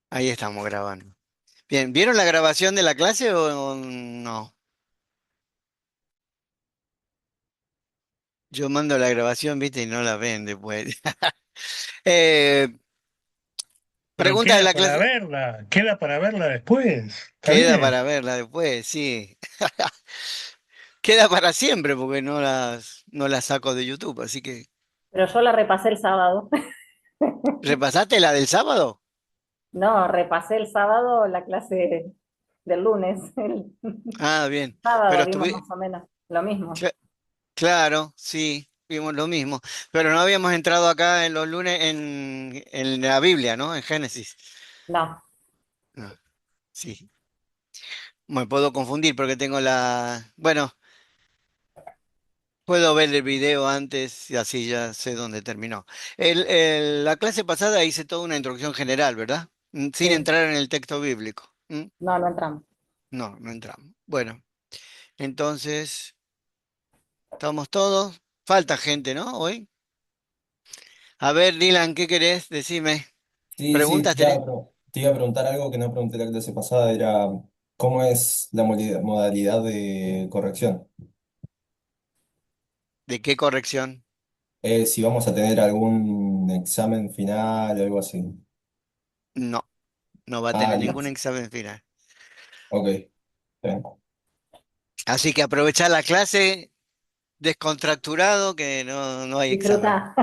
Ahí estamos grabando. Bien, ¿vieron la grabación de la clase o no? Yo mando la grabación, viste, y no la ven después. Eh, Pero pregunta de la clase. queda para verla después. ¿Está Queda bien? para verla después, sí. Queda para siempre porque no las saco de YouTube, así que. Pero yo la repasé el sábado. ¿Repasaste la del sábado? No, repasé el sábado la clase del lunes. El Ah, bien. Pero sábado vimos estuve. más o menos lo mismo. cla- claro, sí, vimos lo mismo. Pero no habíamos entrado acá en los lunes en la Biblia, ¿no? En Génesis. No, Ah, sí. Me puedo confundir porque tengo la. Bueno, puedo ver el video antes y así ya sé dónde terminó. La clase pasada hice toda una introducción general, ¿verdad? Sin sí, entrar en el texto bíblico. no, no entramos. No, no entramos. Bueno, entonces, ¿estamos todos? Falta gente, ¿no? Hoy. A ver, Dylan, ¿qué querés? Decime. Sí, sí, ¿Preguntas tenés? te iba a preguntar algo que no pregunté la clase pasada, era cómo es la modalidad de corrección. ¿De qué corrección? Si vamos a tener algún examen final o algo así. No, no va a Ah, tener ningún listo. examen final. Ok. Bien. Así que aprovechar la clase descontracturado que no hay examen. Disfruta.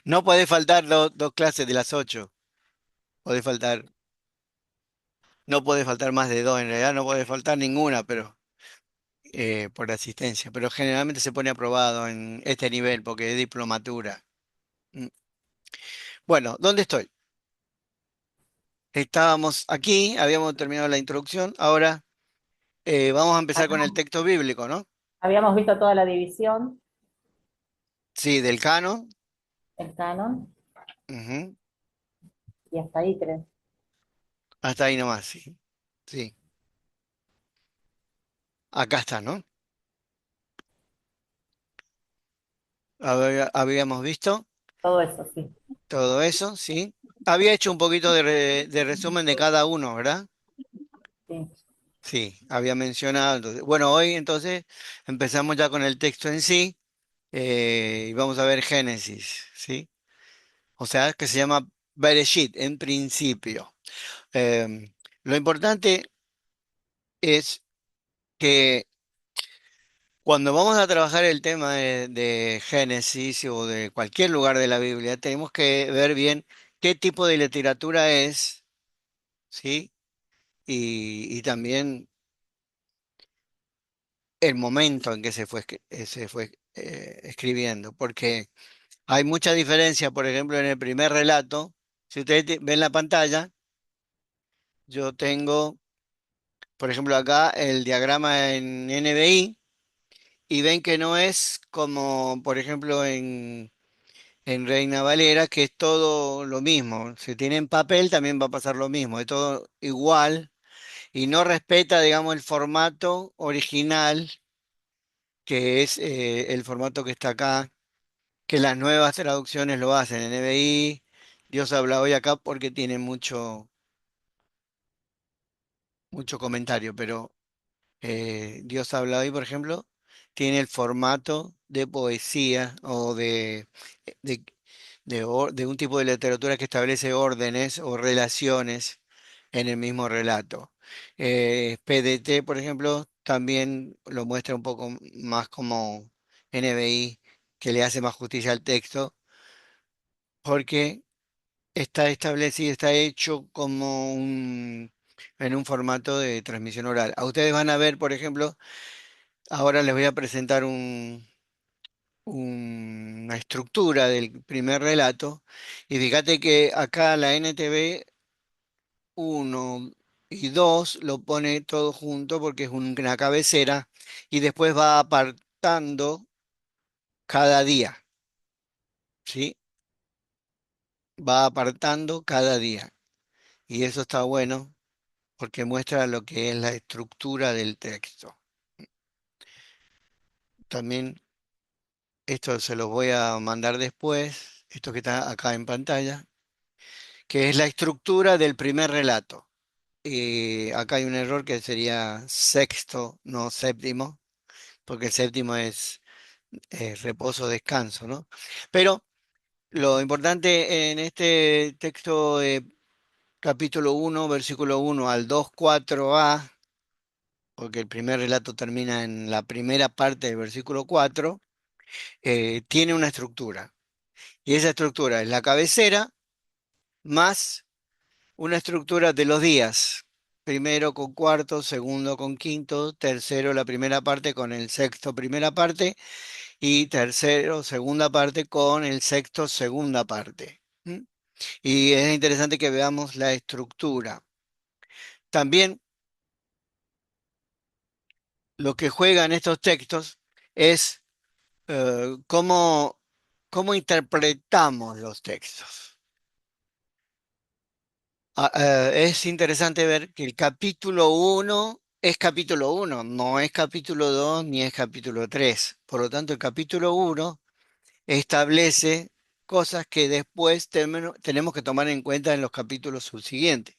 No podés faltar dos clases de las 8. Podés faltar, no podés faltar más de dos. En realidad no podés faltar ninguna, pero por asistencia. Pero generalmente se pone aprobado en este nivel porque es diplomatura. Mm. Bueno, ¿dónde estoy? Estábamos aquí, habíamos terminado la introducción. Ahora vamos a empezar con el Habíamos, texto bíblico, ¿no? habíamos visto toda la división, Sí, del canon. el canon, Ujú. y hasta ahí creo. Hasta ahí nomás, sí. Sí, acá está, ¿no? Habíamos visto. Todo eso, sí. Todo eso, sí. Había hecho un poquito de resumen de cada uno, ¿verdad? Sí. Sí, había mencionado. Bueno, hoy entonces empezamos ya con el texto en sí y vamos a ver Génesis, ¿sí? O sea, que se llama Bereshit, en principio. Lo importante es que cuando vamos a trabajar el tema de Génesis o de cualquier lugar de la Biblia, tenemos que ver bien qué tipo de literatura es, ¿sí? Y también el momento en que se fue escribiendo, porque hay mucha diferencia, por ejemplo, en el primer relato, si ustedes ven la pantalla, yo tengo, por ejemplo, acá el diagrama en NBI y ven que no es como, por ejemplo, en Reina Valera, que es todo lo mismo. Si tienen papel también va a pasar lo mismo, es todo igual y no respeta, digamos, el formato original que es el formato que está acá, que las nuevas traducciones lo hacen en NBI. Dios habla hoy acá porque tiene mucho comentario, pero Dios habla hoy, por ejemplo, tiene el formato de poesía o de, de un tipo de literatura que establece órdenes o relaciones en el mismo relato. PDT, por ejemplo, también lo muestra un poco más como NBI, que le hace más justicia al texto, porque está establecido, está hecho como en un formato de transmisión oral. A ustedes van a ver, por ejemplo, ahora les voy a presentar una estructura del primer relato, y fíjate que acá la NTV uno y 2 lo pone todo junto porque es una cabecera y después va apartando cada día, ¿sí? Va apartando cada día. Y eso está bueno porque muestra lo que es la estructura del texto. También esto se los voy a mandar después, esto que está acá en pantalla, que es la estructura del primer relato. Acá hay un error que sería sexto, no séptimo, porque el séptimo es reposo, descanso, ¿no? Pero lo importante en este texto, capítulo 1, versículo 1 al 2, 4a, porque el primer relato termina en la primera parte del versículo 4, tiene una estructura. Y esa estructura es la cabecera más una estructura de los días. Primero con cuarto, segundo con quinto, tercero la primera parte con el sexto primera parte y tercero segunda parte con el sexto segunda parte. ¿Mm? Y es interesante que veamos la estructura. También lo que juegan estos textos es cómo interpretamos los textos. Es interesante ver que el capítulo uno es capítulo uno, no es capítulo 2 ni es capítulo 3. Por lo tanto, el capítulo uno establece cosas que después tenemos que tomar en cuenta en los capítulos subsiguientes.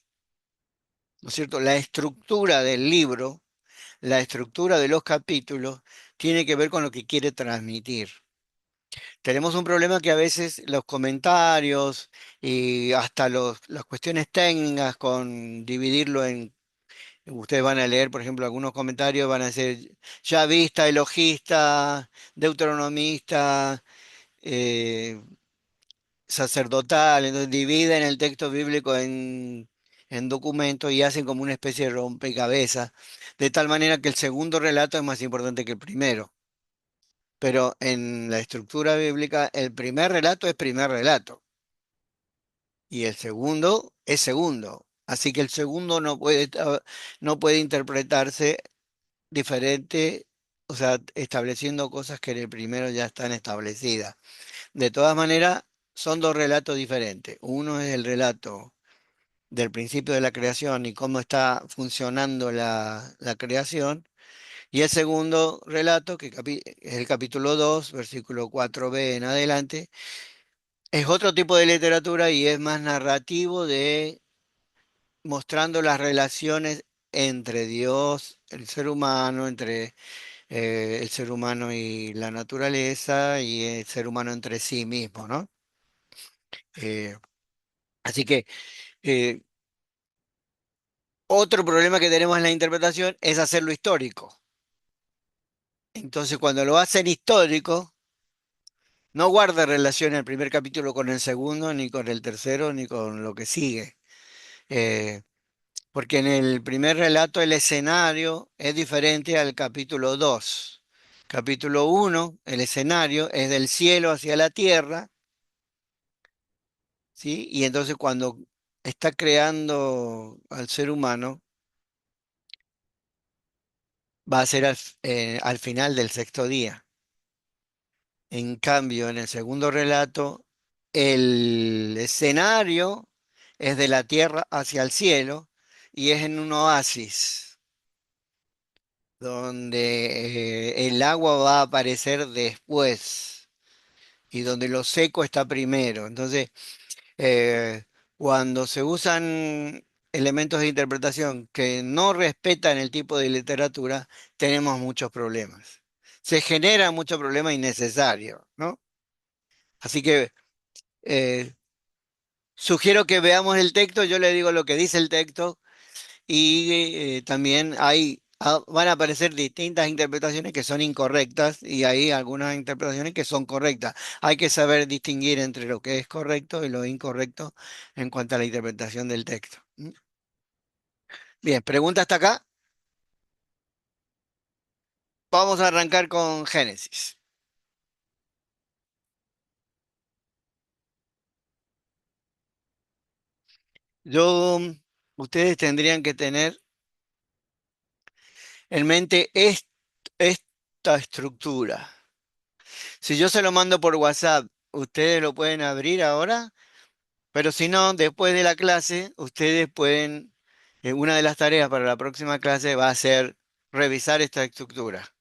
¿No es cierto? La estructura del libro, la estructura de los capítulos, tiene que ver con lo que quiere transmitir. Tenemos un problema que a veces los comentarios y hasta las cuestiones técnicas con dividirlo en, ustedes van a leer, por ejemplo, algunos comentarios van a ser yavista, elogista, deuteronomista, eh, sacerdotal, entonces dividen el texto bíblico en documentos y hacen como una especie de rompecabezas, de tal manera que el segundo relato es más importante que el primero. Pero en la estructura bíblica, el primer relato es primer relato y el segundo es segundo. Así que el segundo no puede interpretarse diferente, o sea, estableciendo cosas que en el primero ya están establecidas. De todas maneras, son dos relatos diferentes. Uno es el relato del principio de la creación y cómo está funcionando la creación. Y el segundo relato, que es el capítulo 2 versículo 4b en adelante, es otro tipo de literatura y es más narrativo de mostrando las relaciones entre Dios, el ser humano, entre el ser humano y la naturaleza y el ser humano entre sí mismo, ¿no? Eh, así que eh, otro problema que tenemos en la interpretación es hacerlo histórico. Entonces, cuando lo hacen histórico, no guarda relación el primer capítulo con el segundo, ni con el tercero, ni con lo que sigue. Eh, Porque en el primer relato el escenario es diferente al capítulo 2. Capítulo uno, el escenario es del cielo hacia la tierra, ¿sí? Y entonces cuando está creando al ser humano, va a ser al final del sexto día. En cambio, en el segundo relato, el escenario es de la tierra hacia el cielo y es en un oasis, donde el agua va a aparecer después y donde lo seco está primero. Entonces, eh, cuando se usan elementos de interpretación que no respetan el tipo de literatura, tenemos muchos problemas. Se genera mucho problema innecesario, ¿no? Así que eh, sugiero que veamos el texto, yo le digo lo que dice el texto y también van a aparecer distintas interpretaciones que son incorrectas y hay algunas interpretaciones que son correctas. Hay que saber distinguir entre lo que es correcto y lo incorrecto en cuanto a la interpretación del texto. ¿Mm? Bien, pregunta hasta acá. Vamos a arrancar con Génesis. Ustedes tendrían que tener en mente esta estructura. Si yo se lo mando por WhatsApp, ustedes lo pueden abrir ahora, pero si no, después de la clase, ustedes pueden, una de las tareas para la próxima clase va a ser revisar esta estructura,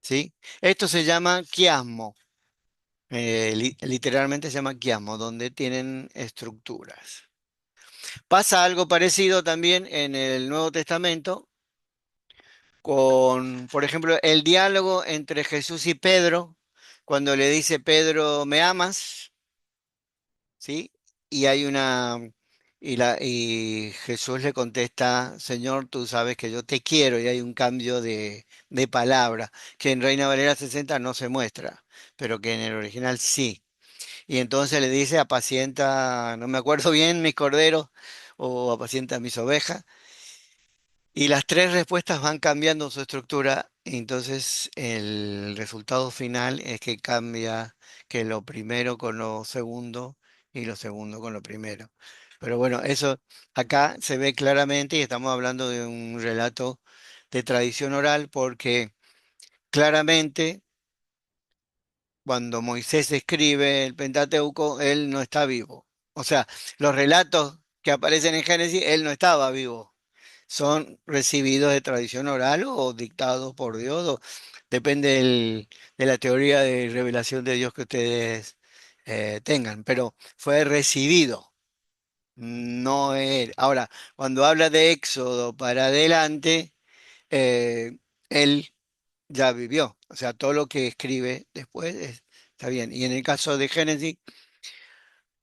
¿sí? Esto se llama quiasmo. Literalmente se llama quiamo, donde tienen estructuras. Pasa algo parecido también en el Nuevo Testamento con, por ejemplo, el diálogo entre Jesús y Pedro, cuando le dice Pedro, ¿me amas? ¿Sí? Y hay una, y Jesús le contesta, Señor, tú sabes que yo te quiero, y hay un cambio de palabra, que en Reina Valera 60 no se muestra, pero que en el original sí. Y entonces le dice, apacienta, no me acuerdo bien, mis corderos, o apacienta mis ovejas. Y las tres respuestas van cambiando su estructura, y entonces el resultado final es que cambia que lo primero con lo segundo y lo segundo con lo primero. Pero bueno, eso acá se ve claramente y estamos hablando de un relato de tradición oral porque claramente cuando Moisés escribe el Pentateuco, él no está vivo. O sea, los relatos que aparecen en Génesis, él no estaba vivo, son recibidos de tradición oral o dictados por Dios, depende de la teoría de revelación de Dios que ustedes tengan, pero fue recibido, no él. Ahora, cuando habla de Éxodo para adelante, él ya vivió, o sea, todo lo que escribe después está bien. Y en el caso de Génesis,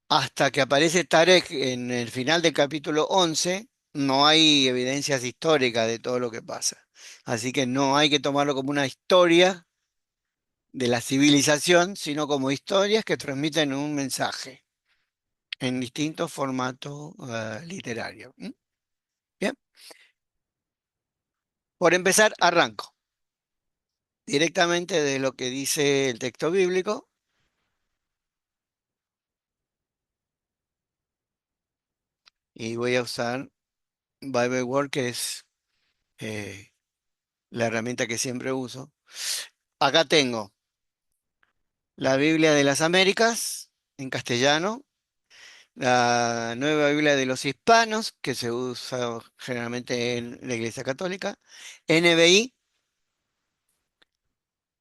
hasta que aparece Tarek en el final del capítulo 11, no hay evidencias históricas de todo lo que pasa. Así que no hay que tomarlo como una historia de la civilización, sino como historias que transmiten un mensaje en distintos formatos literarios. ¿Mm? Bien, por empezar, arranco directamente de lo que dice el texto bíblico y voy a usar Bible Word, que es eh, la herramienta que siempre uso. Acá tengo la Biblia de las Américas en castellano, la Nueva Biblia de los Hispanos, que se usa generalmente en la Iglesia Católica, NBI,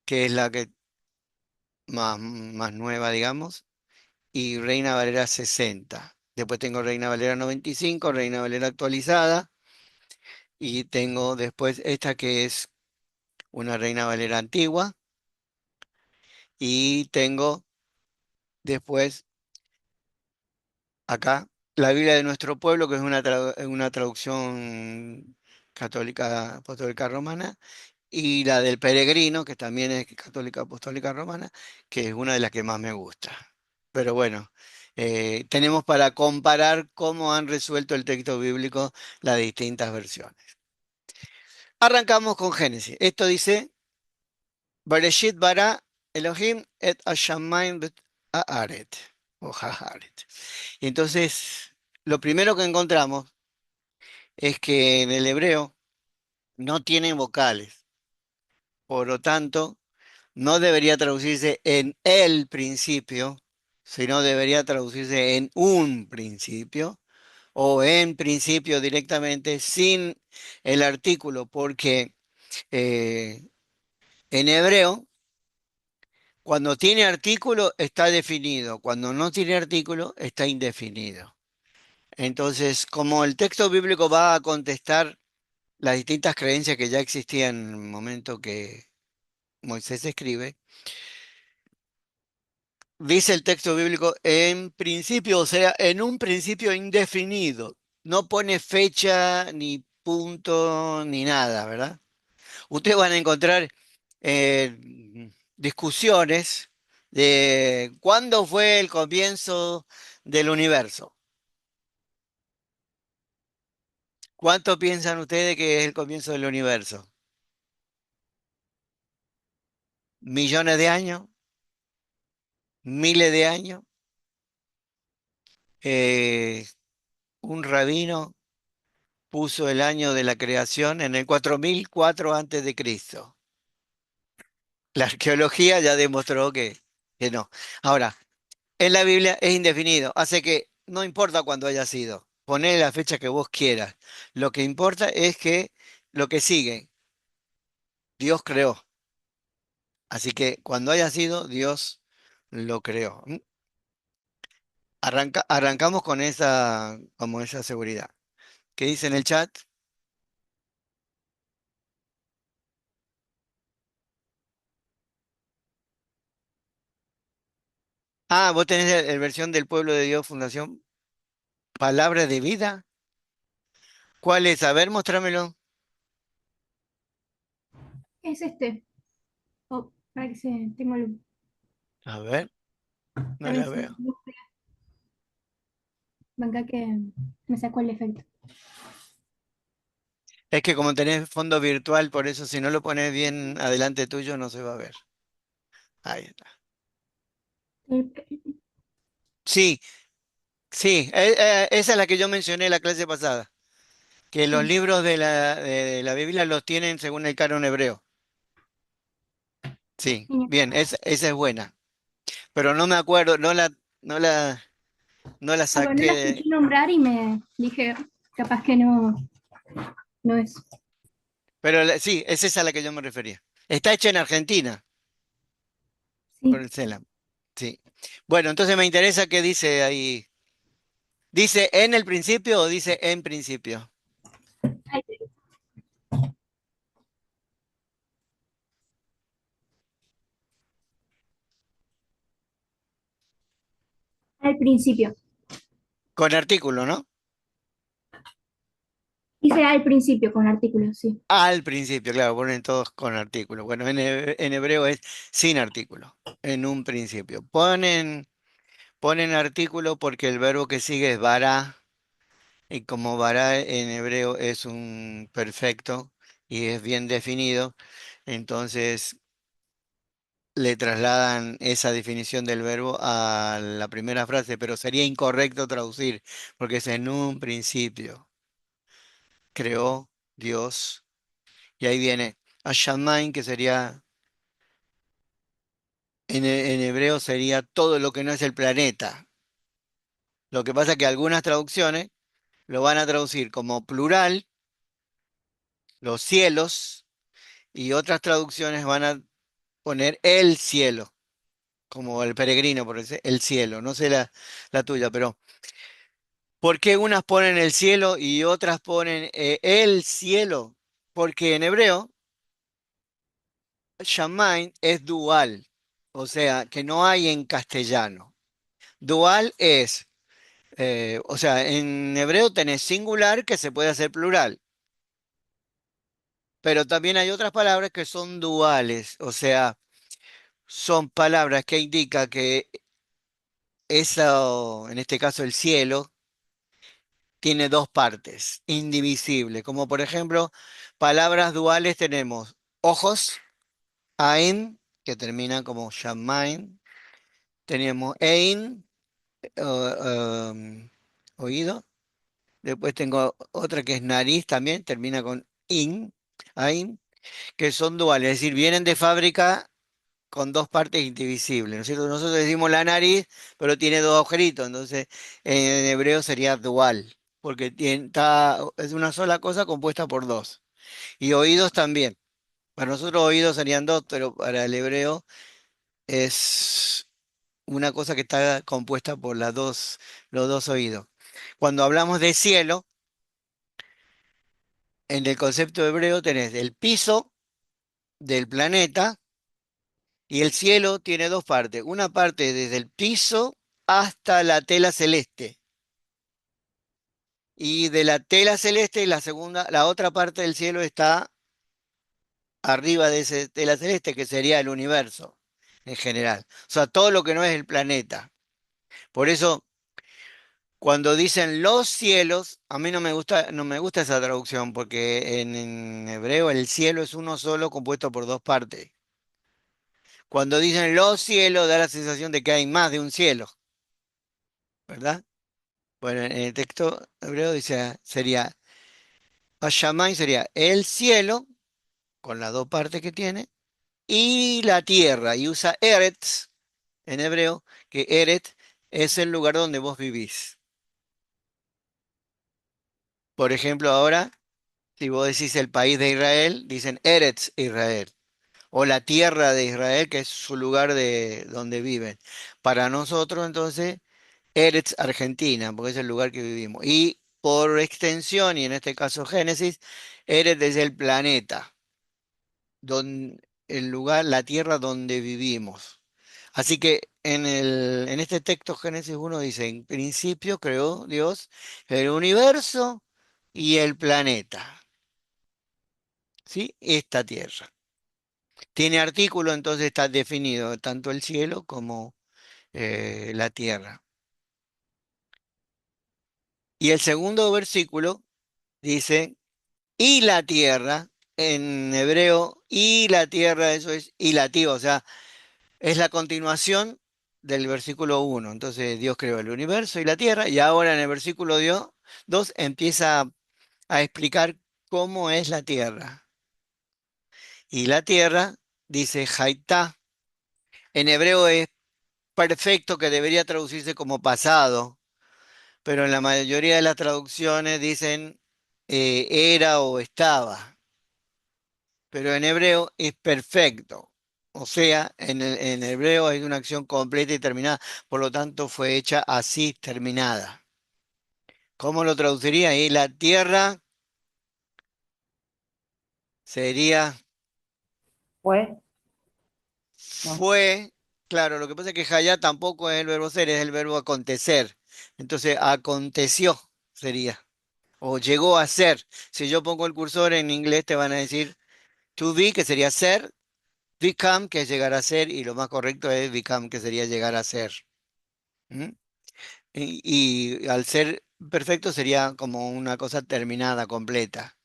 que es la que más nueva, digamos, y Reina Valera 60. Después tengo Reina Valera 95, Reina Valera actualizada, y tengo después esta que es una Reina Valera antigua, y tengo después acá, la Biblia de nuestro pueblo, que es una traducción católica apostólica romana, y la del peregrino, que también es católica apostólica romana, que es una de las que más me gusta. Pero bueno, tenemos para comparar cómo han resuelto el texto bíblico las distintas versiones. Arrancamos con Génesis. Esto dice, Bereshit bara Elohim et hashamayim bet haaret, o haaret. Y entonces, lo primero que encontramos es que en el hebreo no tienen vocales. Por lo tanto, no debería traducirse en el principio, sino debería traducirse en un principio o en principio directamente sin el artículo, porque eh, en hebreo, cuando tiene artículo está definido, cuando no tiene artículo está indefinido. Entonces, como el texto bíblico va a contestar las distintas creencias que ya existían en el momento que Moisés escribe, dice el texto bíblico en principio, o sea, en un principio indefinido. No pone fecha, ni punto, ni nada, ¿verdad? Ustedes van a encontrar discusiones de cuándo fue el comienzo del universo. ¿Cuánto piensan ustedes que es el comienzo del universo? ¿Millones de años? ¿Miles de años? Eh, un rabino puso el año de la creación en el 4004 antes de Cristo. La arqueología ya demostró que no. Ahora, en la Biblia es indefinido, hace que no importa cuándo haya sido, ponle la fecha que vos quieras. Lo que importa es que lo que sigue, Dios creó. Así que cuando haya sido, Dios lo creó. Arrancamos con esa, como esa seguridad. ¿Qué dice en el chat? Ah, vos tenés el versión del Pueblo de Dios Fundación Palabra de Vida. ¿Cuál es? A ver, mostrámelo. Es este. Oh, para que se tengo el. A ver, no También la se veo. Venga que me sacó el efecto. Es que como tenés fondo virtual, por eso si no lo pones bien adelante tuyo no se va a ver. Ahí está. El- Sí, sí, esa es la que yo mencioné la clase pasada, que los sí, libros de la Biblia los tienen según el canon hebreo. Sí, genial. bien, esa es buena, pero no me acuerdo, no la, no la Ah, bueno, no la saqué, escuché nombrar y me dije, capaz que no, no es. pero sí, es esa a la que yo me refería. Está hecha en Argentina, por Sí. el CELAM, sí. Bueno, entonces me interesa qué dice ahí. ¿Dice en el principio o dice en principio? Al, al principio. Con artículo, ¿no? Dice al principio con artículos, sí. Al principio, claro, ponen todos con artículo. Bueno, en hebreo es sin artículo, en un principio. Ponen artículo porque el verbo que sigue es vará, y como vará en hebreo es un perfecto y es bien definido, entonces le trasladan esa definición del verbo a la primera frase, pero sería incorrecto traducir, porque es en un principio. Creó Dios, y ahí viene Ashamain, que sería en hebreo sería todo lo que no es el planeta. Lo que pasa es que algunas traducciones lo van a traducir como plural, los cielos, y otras traducciones van a poner el cielo, como el peregrino, por decir, el cielo. No sé la tuya, pero ¿por qué unas ponen el cielo y otras ponen el cielo? Porque en hebreo, Shamain es dual, o sea, que no hay en castellano. Dual es o sea, en hebreo tenés singular que se puede hacer plural, pero también hay otras palabras que son duales, o sea, son palabras que indican que eso, en este caso el cielo, tiene dos partes, indivisibles, como por ejemplo, palabras duales tenemos ojos, ain, que termina como shamain, tenemos ein, oído. Después tengo otra que es nariz también, termina con in, ain, que son duales, es decir, vienen de fábrica con dos partes indivisibles, ¿no es cierto? Nosotros decimos la nariz, pero tiene dos agujeritos, entonces en hebreo sería dual, porque es una sola cosa compuesta por dos. Y oídos también. Para nosotros oídos serían dos, pero para el hebreo es una cosa que está compuesta por los dos oídos. Cuando hablamos de cielo, en el concepto hebreo tenés el piso del planeta y el cielo tiene dos partes. Una parte desde el piso hasta la tela celeste. Y de la tela celeste, la otra parte del cielo está arriba de esa tela celeste, que sería el universo en general. O sea, todo lo que no es el planeta. Por eso, cuando dicen los cielos, a mí no me gusta esa traducción, porque en hebreo el cielo es uno solo compuesto por dos partes. Cuando dicen los cielos, da la sensación de que hay más de un cielo, ¿verdad? Bueno, en el texto hebreo dice, sería, Hashamay sería el cielo, con las dos partes que tiene, y la tierra, y usa Eretz en hebreo, que Eret es el lugar donde vos vivís. Por ejemplo, ahora, si vos decís el país de Israel, dicen Eretz Israel. o la tierra de Israel, que es su lugar de donde viven. Para nosotros, entonces, Eretz Argentina, porque es el lugar que vivimos. Y por extensión, y en este caso Génesis, Eretz es el planeta, el lugar, la tierra donde vivimos. Así que en este texto Génesis 1 dice, en principio creó Dios el universo y el planeta, ¿sí? Esta tierra. Tiene artículo, entonces está definido tanto el cielo como la tierra. Y el segundo versículo dice, y la tierra, en hebreo, y la tierra, eso es ilativo, o sea, es la continuación del versículo 1. Entonces Dios creó el universo y la tierra, y ahora en el versículo 2 empieza a explicar cómo es la tierra. Y la tierra, dice Haitá, en hebreo es perfecto, que debería traducirse como pasado, pero en la mayoría de las traducciones dicen era o estaba, pero en hebreo es perfecto. O sea, en hebreo hay una acción completa y terminada, por lo tanto fue hecha así, terminada. ¿Cómo lo traduciría? Y la tierra sería Fue, no. fue, claro, lo que pasa es que hayá tampoco es el verbo ser, es el verbo acontecer. Entonces, aconteció sería, o llegó a ser. Si yo pongo el cursor en inglés, te van a decir to be, que sería ser, become, que es llegar a ser, y lo más correcto es become, que sería llegar a ser. ¿Mm? Y al ser perfecto sería como una cosa terminada, completa.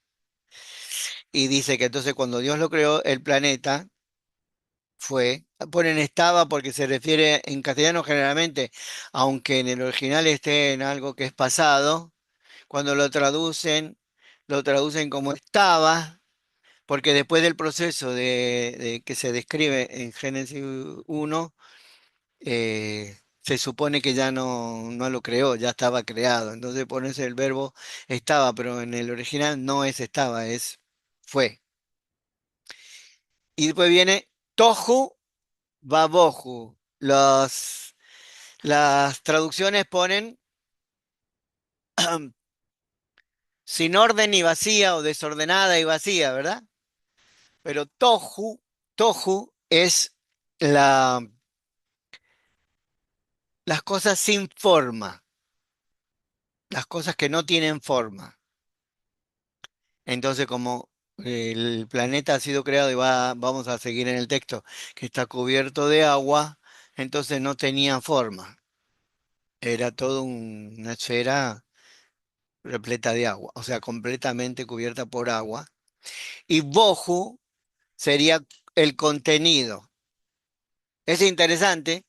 Y dice que entonces cuando Dios lo creó, el planeta fue, ponen estaba porque se refiere en castellano generalmente, aunque en el original esté en algo que es pasado, cuando lo traducen como estaba, porque después del proceso de que se describe en Génesis 1, se supone que ya no lo creó, ya estaba creado. Entonces pones el verbo estaba, pero en el original no es estaba, es fue. Y después viene tohu babohu. Las traducciones ponen sin orden y vacía o desordenada y vacía, ¿verdad? Pero tohu es la, las cosas sin forma, las cosas que no tienen forma. Entonces, como el planeta ha sido creado y vamos a seguir en el texto, que está cubierto de agua, entonces no tenía forma. Era todo una esfera repleta de agua, o sea, completamente cubierta por agua. Y bohu sería el contenido. Es interesante,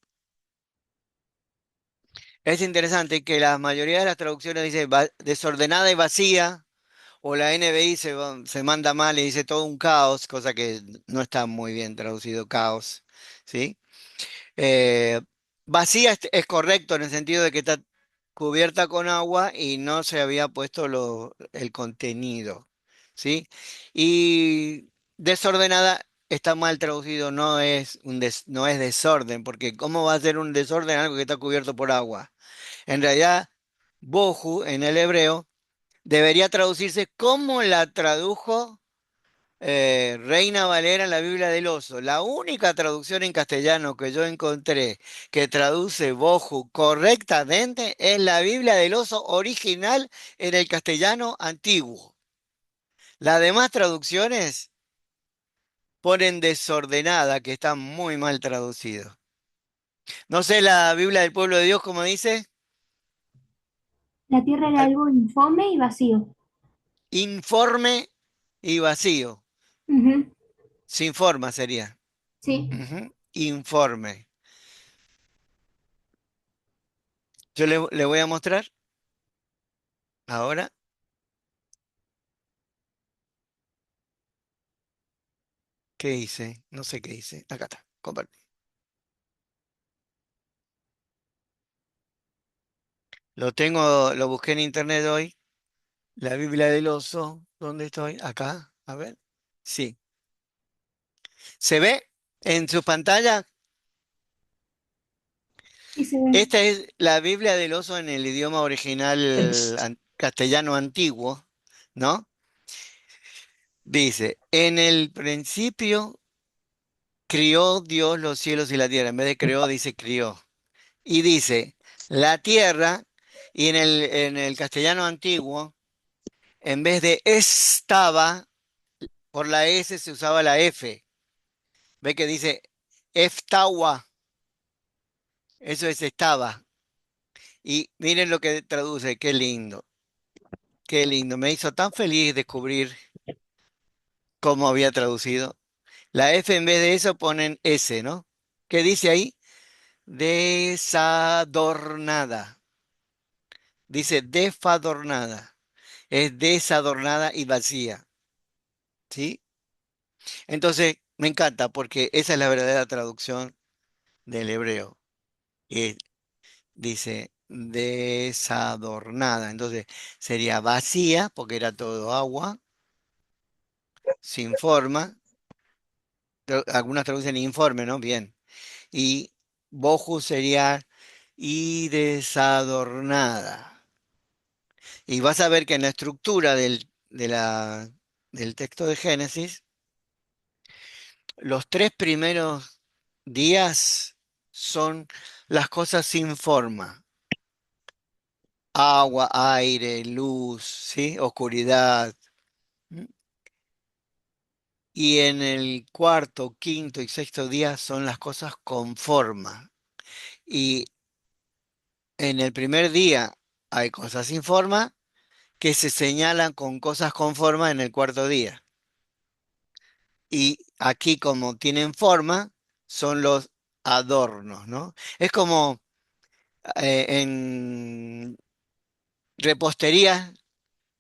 es interesante que la mayoría de las traducciones dice desordenada y vacía, o la NBI se manda mal y dice todo un caos, cosa que no está muy bien traducido caos, ¿sí? Eh, vacía es correcto en el sentido de que está cubierta con agua y no se había puesto el contenido, ¿sí? Y desordenada está mal traducido, no es desorden, porque ¿cómo va a ser un desorden algo que está cubierto por agua? En realidad, bohu en el hebreo debería traducirse como la tradujo Reina Valera en la Biblia del Oso. La única traducción en castellano que yo encontré que traduce boju correctamente es la Biblia del Oso original en el castellano antiguo. Las demás traducciones ponen desordenada, que está muy mal traducido. No sé la Biblia del Pueblo de Dios cómo dice. La tierra era Al- algo infome y vacío. Informe y vacío. Ujú, Sin forma sería. sí. Ujú. Informe. Yo le voy a mostrar ahora. ¿Qué hice? No sé qué hice. Acá está. Compartí. Lo busqué en internet hoy. La Biblia del oso. ¿Dónde estoy? Acá. A ver. Sí. ¿Se ve en su pantalla? Sí, se ve. Esta es la Biblia del oso en el idioma original castellano antiguo, ¿no? Dice, en el principio crió Dios los cielos y la tierra. En vez de creó, dice crió. Y dice, la tierra, y en el castellano antiguo, en vez de estaba, por la S se usaba la F. Ve que dice eftawa, eso es estaba. Y miren lo que traduce, qué lindo, qué lindo. Me hizo tan feliz descubrir cómo había traducido. La F en vez de eso ponen S, ¿no? ¿Qué dice ahí? Desadornada. Dice desfadornada. Es desadornada y vacía. ¿Sí? Entonces, me encanta porque esa es la verdadera traducción del hebreo. Y dice desadornada. Entonces, sería vacía porque era todo agua, sin forma. Algunas traducen informe, ¿no? Bien. Y boju sería y desadornada. Y vas a ver que en la estructura del texto de Génesis, los tres primeros días son las cosas sin forma. Agua, aire, luz, ¿sí? Oscuridad. ¿Mm? Y en el cuarto, quinto y sexto día son las cosas con forma. Y en el primer día hay cosas sin forma que se señalan con cosas con forma en el cuarto día. Y aquí como tienen forma, son los adornos, ¿no? Es como en repostería,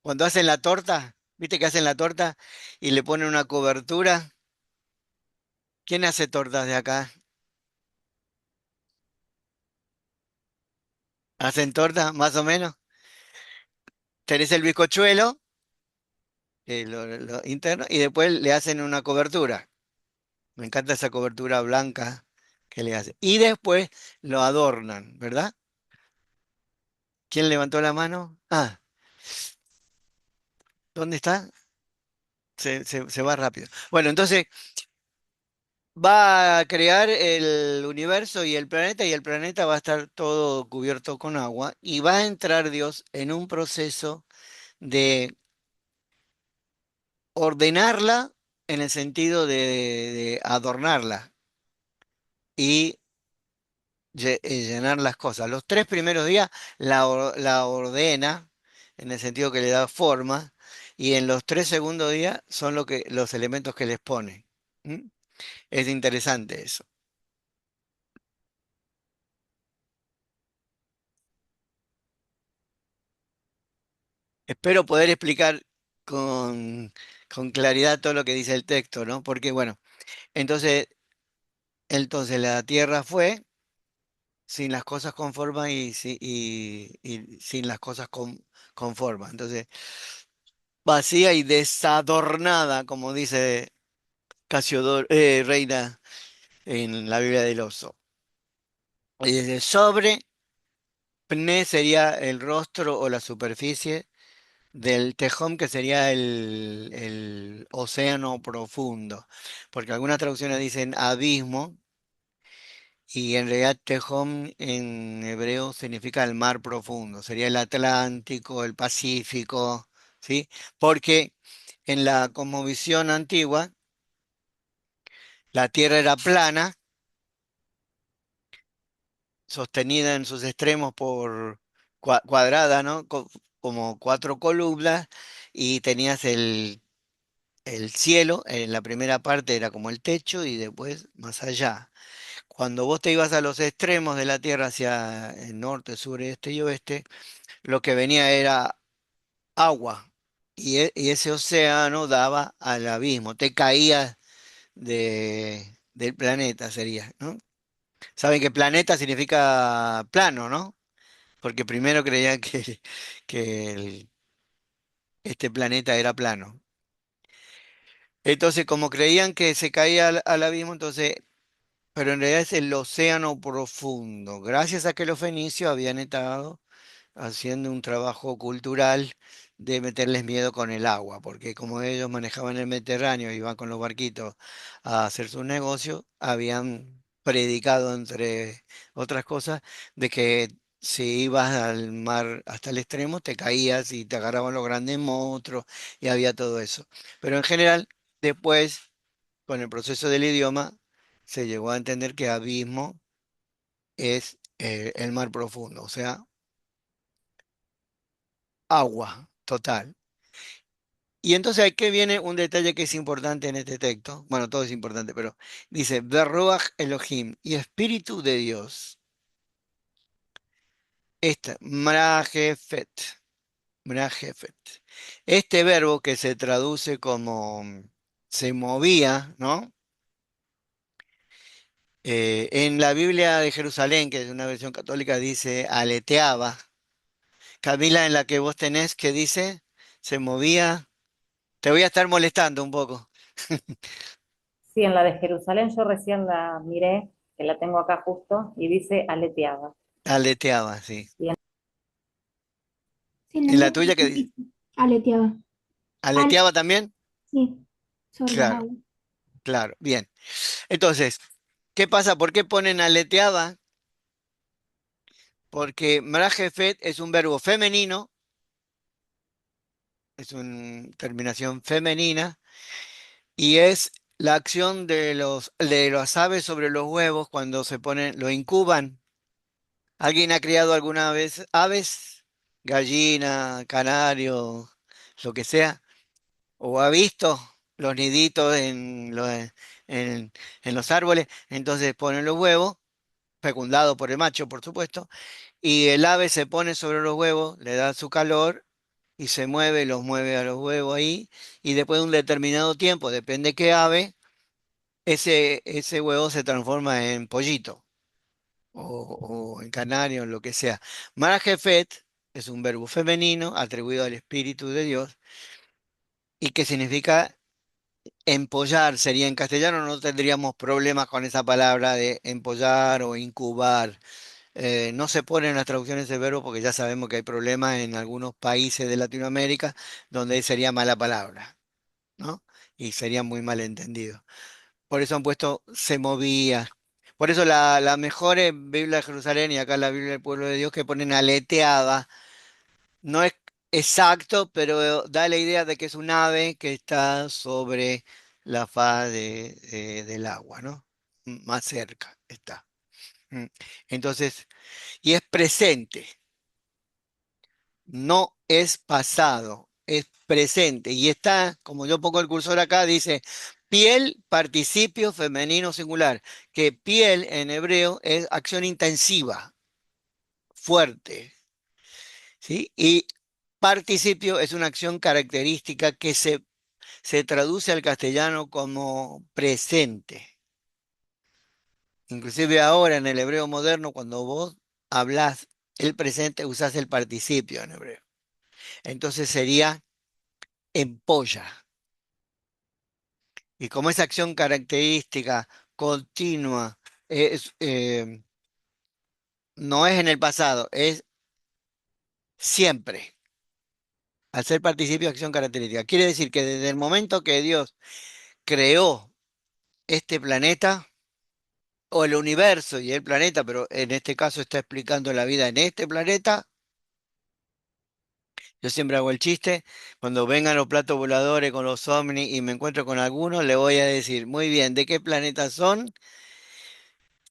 cuando hacen la torta, ¿viste que hacen la torta y le ponen una cobertura? ¿Quién hace tortas de acá? ¿Hacen tortas, más o menos? Tenés el bizcochuelo, lo interno, y después le hacen una cobertura. Me encanta esa cobertura blanca que le hacen. Y después lo adornan, ¿verdad? ¿Quién levantó la mano? Ah, ¿dónde está? Se va rápido. Bueno, entonces va a crear el universo y el planeta va a estar todo cubierto con agua y va a entrar Dios en un proceso de ordenarla en el sentido de adornarla y llenar las cosas. Los tres primeros días la ordena en el sentido que le da forma y en los tres segundos días son los elementos que les pone. ¿Mm? Es interesante eso. Espero poder explicar con, con claridad todo lo que dice el texto, ¿no? Porque bueno, entonces, entonces la tierra fue sin las cosas con forma y sin las cosas con forma. Entonces, vacía y desadornada, como dice Reina en la Biblia del Oso. Y dice, sobre pne sería el rostro o la superficie del tejón, que sería el océano profundo, porque algunas traducciones dicen abismo, y en realidad tejón en hebreo significa el mar profundo, sería el Atlántico, el Pacífico, ¿sí? Porque en la cosmovisión antigua, la tierra era plana, sostenida en sus extremos por cuadrada, ¿no? Como cuatro columnas, y tenías el cielo, en la primera parte era como el techo y después más allá. Cuando vos te ibas a los extremos de la Tierra hacia el norte, sur, este y oeste, lo que venía era agua y ese océano daba al abismo, te caías del planeta sería, ¿no? Saben que planeta significa plano, ¿no? Porque primero creían que este planeta era plano. Entonces, como creían que se caía al abismo, entonces, pero en realidad es el océano profundo. Gracias a que los fenicios habían estado haciendo un trabajo cultural de meterles miedo con el agua, porque como ellos manejaban el Mediterráneo, iban con los barquitos a hacer sus negocios, habían predicado, entre otras cosas, de que si ibas al mar hasta el extremo, te caías y te agarraban los grandes monstruos y había todo eso. Pero en general, después, con el proceso del idioma, se llegó a entender que abismo es el mar profundo, o sea, agua total. Y entonces aquí viene un detalle que es importante en este texto. Bueno, todo es importante, pero dice, Berroach Elohim, y Espíritu de Dios. Mrajefet, Mrajefet. Este verbo que se traduce como se movía, ¿no? En la Biblia de Jerusalén, que es una versión católica, dice aleteaba. Camila, en la que vos tenés, que dice se movía. Te voy a estar molestando un poco. Sí, en la de Jerusalén yo recién la miré, que la tengo acá justo, y dice aleteada. Aleteaba, sí. Bien. Sí, en la En mía la tuya que dice, dice, aleteaba. Al, ¿aleteaba también? sí, sobre las Claro, aguas. claro, bien. Entonces, ¿qué pasa? ¿Por qué ponen aleteaba? Porque mrajefet es un verbo femenino, es una terminación femenina, y es la acción de las aves sobre los huevos cuando se ponen, lo incuban. ¿Alguien ha criado alguna vez aves? Gallina, canario, lo que sea. ¿O ha visto los niditos en, en los árboles? Entonces ponen los huevos, fecundados por el macho, por supuesto, y el ave se pone sobre los huevos, le da su calor y se mueve, los mueve a los huevos ahí, y después de un determinado tiempo, depende qué ave, ese huevo se transforma en pollito o en canario, lo que sea. Marajefet es un verbo femenino atribuido al Espíritu de Dios y que significa empollar. Sería en castellano, no tendríamos problemas con esa palabra de empollar o incubar. No se pone en las traducciones de verbo porque ya sabemos que hay problemas en algunos países de Latinoamérica donde sería mala palabra, ¿no? Y sería muy mal entendido. Por eso han puesto se movía. Por eso la mejor Biblia de Jerusalén y acá la Biblia del Pueblo de Dios que ponen aleteada. No es exacto, pero da la idea de que es un ave que está sobre la faz del agua, ¿no? Más cerca está. Mm. Entonces, y es presente, no es pasado, es presente. Y está, como yo pongo el cursor acá, dice piel, participio femenino singular, que piel en hebreo es acción intensiva, fuerte, ¿sí? Y participio es una acción característica que se traduce al castellano como presente. Inclusive ahora en el hebreo moderno, cuando vos hablas el presente, usás el participio en hebreo. Entonces sería empolla. Y como esa acción característica continua no es en el pasado, es siempre. Al ser participio, acción característica. Quiere decir que desde el momento que Dios creó este planeta, o el universo y el planeta, pero en este caso está explicando la vida en este planeta. Yo siempre hago el chiste, cuando vengan los platos voladores con los ovnis y me encuentro con algunos, le voy a decir, muy bien, ¿de qué planeta son?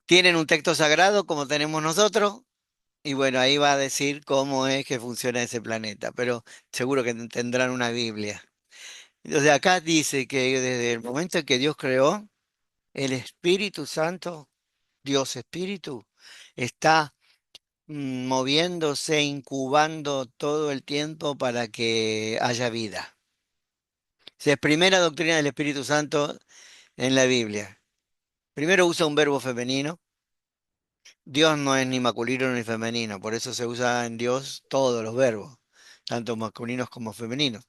¿Tienen un texto sagrado como tenemos nosotros? Y bueno, ahí va a decir cómo es que funciona ese planeta, pero seguro que tendrán una Biblia. Entonces acá dice que desde el momento en que Dios creó, el Espíritu Santo, Dios Espíritu, está moviéndose, incubando todo el tiempo para que haya vida. Esa es primera doctrina del Espíritu Santo en la Biblia. Primero usa un verbo femenino. Dios no es ni masculino ni femenino, por eso se usa en Dios todos los verbos, tanto masculinos como femeninos,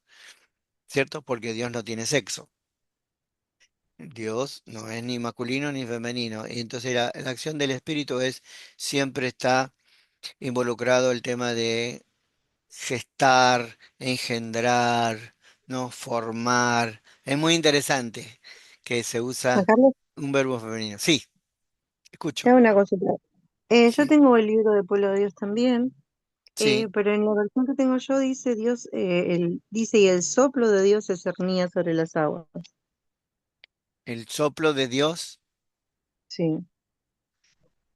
¿cierto? Porque Dios no tiene sexo. Dios no es ni masculino ni femenino. Y entonces la acción del espíritu es, siempre está involucrado el tema de gestar, engendrar, ¿no? Formar. Es muy interesante que se Juan usa Carlos, un verbo femenino. Sí, te escucho. hago una consulta. Yo Sí, tengo el libro de Pueblo de Dios también, sí. pero en la versión que tengo yo dice Dios, dice y el soplo de Dios se cernía sobre las aguas. El soplo de Dios. Sí.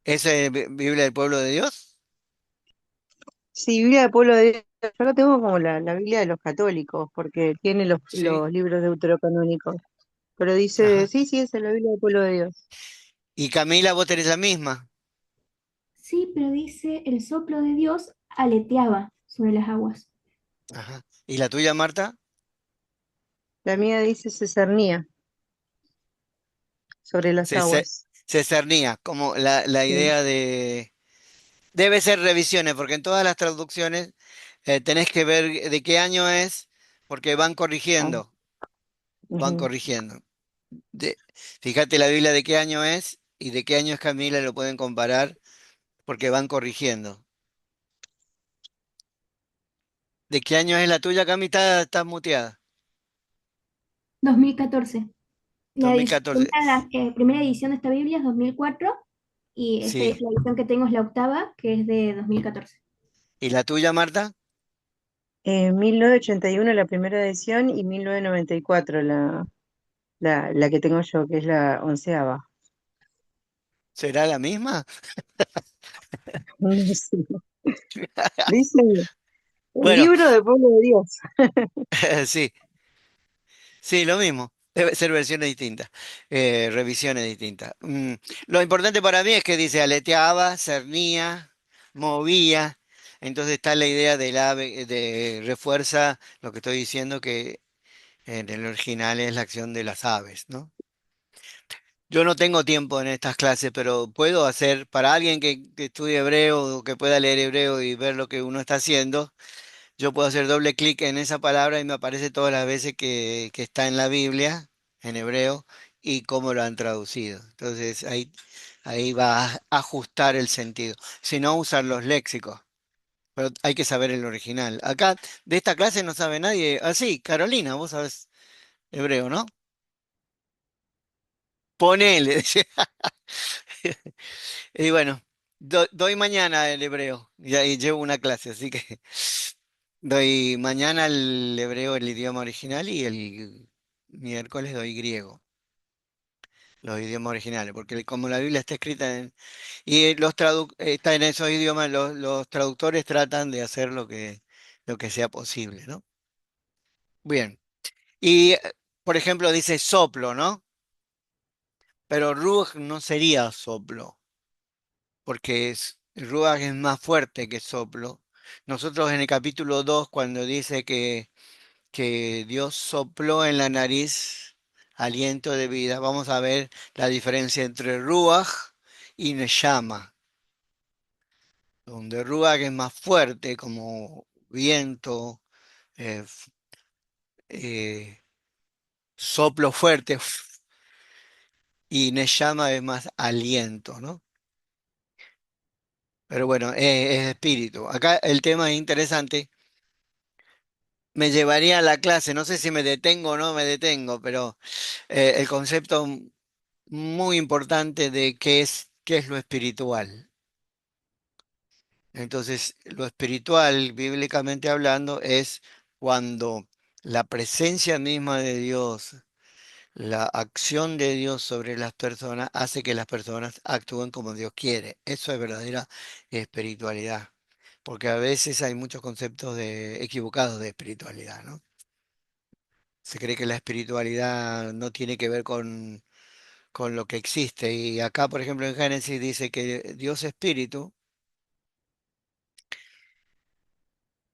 ¿Esa es Biblia del pueblo de Dios? Sí, Biblia de Pueblo de Dios. Yo la tengo como la Biblia de los católicos, porque tiene Sí. los libros deuterocanónicos. Pero dice, Ajá. sí, sí, esa es la Biblia de Pueblo de Dios. Y Camila, vos tenés la misma. Sí, pero dice, el soplo de Dios aleteaba sobre las aguas. Ajá. ¿Y la tuya, Marta? La mía dice se cernía sobre las Se, se, aguas. se cernía, como la Sí. idea de... Debe ser revisiones, porque en todas las traducciones tenés que ver de qué año es, porque Ah, van ujú. corrigiendo. Fíjate la Biblia de qué año es y de qué año es Camila, lo pueden comparar, porque van corrigiendo. ¿De qué año es la tuya, Cami? Está muteada. 2014. La 2014. primera edición de esta Biblia es 2004 y Sí. la edición que tengo es la octava, que es de 2014. ¿Y la tuya, Marta? 1981 la primera edición y 1994 la que tengo yo, que es la onceava. ¿Será la misma? No sé. Dice el Bueno, libro del pueblo de Dios. sí, sí, lo mismo. Debe ser versiones distintas, revisiones distintas. Lo importante para mí es que dice aleteaba, cernía, movía. Entonces está la idea del ave, de refuerza lo que estoy diciendo, que en el original es la acción de las aves, ¿no? Yo no tengo tiempo en estas clases, pero puedo hacer, para alguien que estudie hebreo o que pueda leer hebreo y ver lo que uno está haciendo, yo puedo hacer doble clic en esa palabra y me aparece todas las veces que está en la Biblia, en hebreo, y cómo lo han traducido. Entonces ahí va a ajustar el sentido. Si no, usar los léxicos, pero hay que saber el original. Acá de esta clase no sabe nadie. Ah, sí, Carolina, vos sabés hebreo, ¿no? Ponele. Y bueno, doy mañana el hebreo, y llevo una clase, así que doy mañana el hebreo, el idioma original, y el miércoles doy griego, los idiomas originales, porque como la Biblia está escrita y está en esos idiomas, los traductores tratan de hacer lo que sea posible, ¿no? Bien. Y, por ejemplo, dice soplo, ¿no? Pero ruj no sería soplo, porque Ruach es más fuerte que soplo. Nosotros en el capítulo 2 cuando dice que Dios sopló en la nariz aliento de vida, vamos a ver la diferencia entre Ruach y Neshama, donde Ruach es más fuerte como viento, eh, f- eh, soplo fuerte, y Neshama es más aliento, ¿no? Pero bueno, es espíritu. Acá el tema es interesante. Me llevaría a la clase, no sé si me detengo o no me detengo, pero el concepto muy importante de qué es lo espiritual. Entonces, lo espiritual, bíblicamente hablando, es cuando la presencia misma de Dios, la acción de Dios sobre las personas, hace que las personas actúen como Dios quiere. Eso es verdadera espiritualidad, porque a veces hay muchos conceptos equivocados de espiritualidad, ¿no? Se cree que la espiritualidad no tiene que ver con lo que existe. Y acá, por ejemplo, en Génesis dice que Dios Espíritu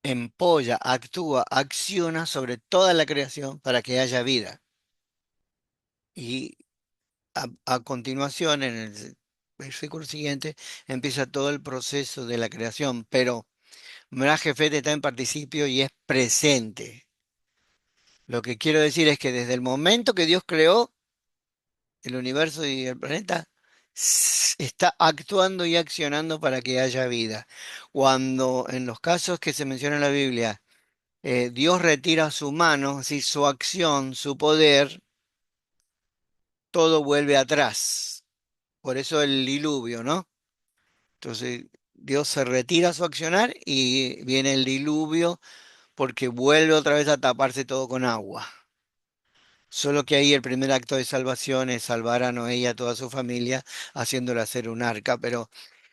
empolla, actúa, acciona sobre toda la creación para que haya vida. Y a continuación, en el versículo siguiente, empieza todo el proceso de la creación, pero Jefet está en participio y es presente. Lo que quiero decir es que desde el momento que Dios creó, el universo y el planeta está actuando y accionando para que haya vida. Cuando en los casos que se menciona en la Biblia, Dios retira su mano, así, su acción, su poder, todo vuelve atrás. Por eso el diluvio, ¿no? Entonces, Dios se retira su accionar y viene el diluvio porque vuelve otra vez a taparse todo con agua. Solo que ahí el primer acto de salvación es salvar a Noé y a toda su familia, haciéndole hacer un arca. Pero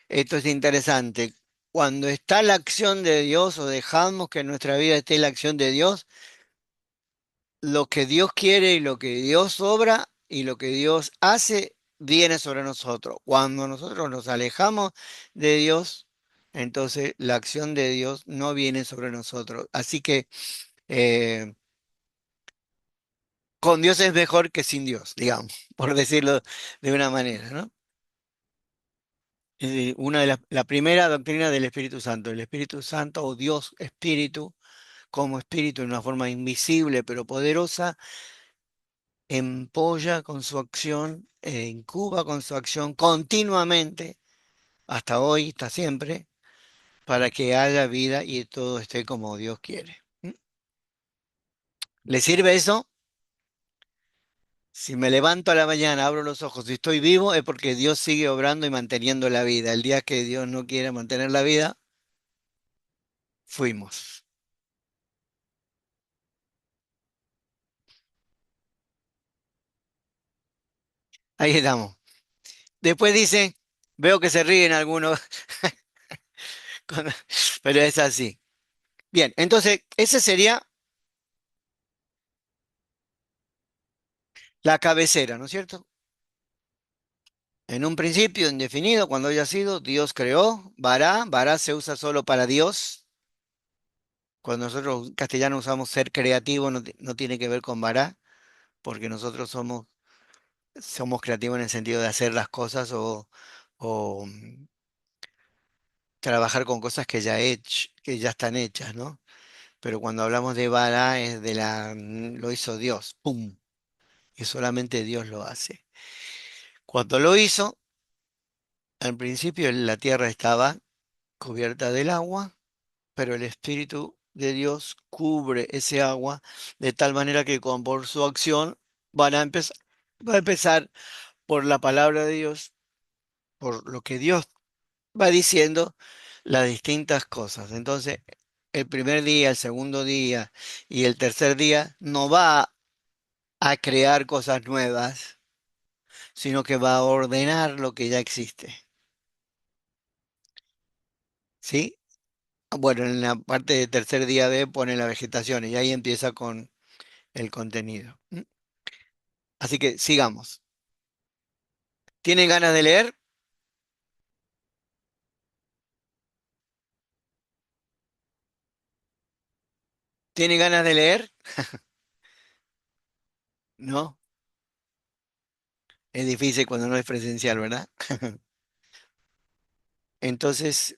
esto es interesante. Cuando está la acción de Dios o dejamos que en nuestra vida esté la acción de Dios, lo que Dios quiere y lo que Dios obra y lo que Dios hace viene sobre nosotros. Cuando nosotros nos alejamos de Dios, entonces la acción de Dios no viene sobre nosotros. Así que eh, con Dios es mejor que sin Dios, digamos, por decirlo de una manera, ¿no? Es decir, una de la primera doctrina del Espíritu Santo, el Espíritu Santo o Dios Espíritu, como Espíritu en una forma invisible pero poderosa, empolla con su acción, incuba con su acción continuamente, hasta hoy, hasta siempre, para que haya vida y todo esté como Dios quiere. ¿Mm? ¿Le sirve eso? Si me levanto a la mañana, abro los ojos y estoy vivo, es porque Dios sigue obrando y manteniendo la vida. El día que Dios no quiera mantener la vida, fuimos. Ahí estamos. Después dice, veo que se ríen algunos, con- pero es así. Bien, entonces, esa sería la cabecera, ¿no es cierto? En un principio indefinido, cuando haya sido, Dios creó, vará, vará se usa solo para Dios. Cuando nosotros en castellano usamos ser creativo, no, no tiene que ver con vará, porque nosotros somos creativos en el sentido de hacer las cosas o trabajar con cosas que ya están hechas, ¿no? Pero cuando hablamos de vara es lo hizo Dios, ¡pum! Y solamente Dios lo hace. Cuando lo hizo, al principio la tierra estaba cubierta del agua, pero el Espíritu de Dios cubre ese agua de tal manera que por su acción van a empezar, va a empezar por la palabra de Dios, por lo que Dios va diciendo, las distintas cosas. Entonces, el primer día, el segundo día y el tercer día no va a crear cosas nuevas, sino que va a ordenar lo que ya existe. ¿Sí? Bueno, en la parte del tercer día B pone la vegetación y ahí empieza con el contenido. ¿Mm? Así que sigamos. ¿Tienen ganas de leer? ¿Tienen ganas de leer? ¿No? Es difícil cuando no es presencial, ¿verdad? Entonces,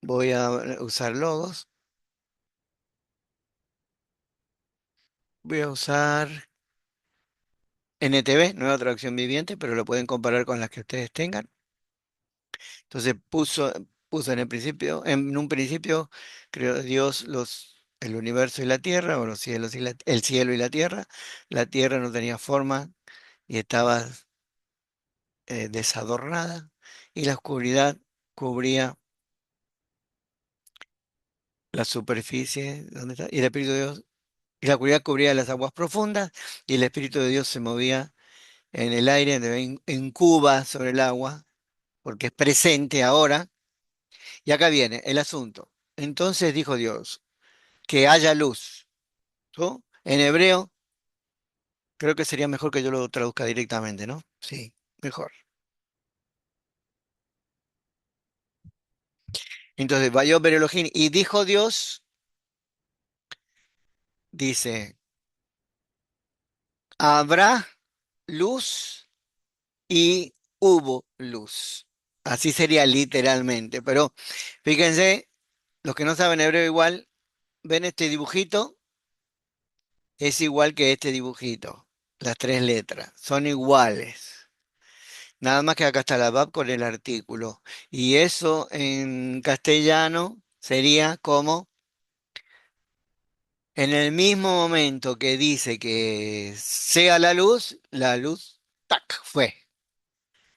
voy a usar logos. Voy a usar NTV, nueva traducción viviente, pero lo pueden comparar con las que ustedes tengan. Entonces puso en el principio, en un principio creó Dios el universo y la tierra, o los cielos y el cielo y la tierra. La tierra no tenía forma y estaba desadornada, y la oscuridad cubría la superficie, ¿dónde está? Y el Espíritu de Dios, y la oscuridad cubría las aguas profundas, y el Espíritu de Dios se movía en el aire, incuba sobre el agua, porque es presente ahora. Y acá viene el asunto. Entonces dijo Dios, que haya luz. ¿No? En hebreo, creo que sería mejor que yo lo traduzca directamente, ¿no? Sí, mejor. Entonces, vayó Elohim y dijo Dios, dice, habrá luz y hubo luz. Así sería literalmente, pero fíjense, los que no saben hebreo igual, ven este dibujito es igual que este dibujito. Las tres letras son iguales. Nada más que acá está la VAB con el artículo. Y eso en castellano sería como en el mismo momento que dice que sea la luz, tac, fue.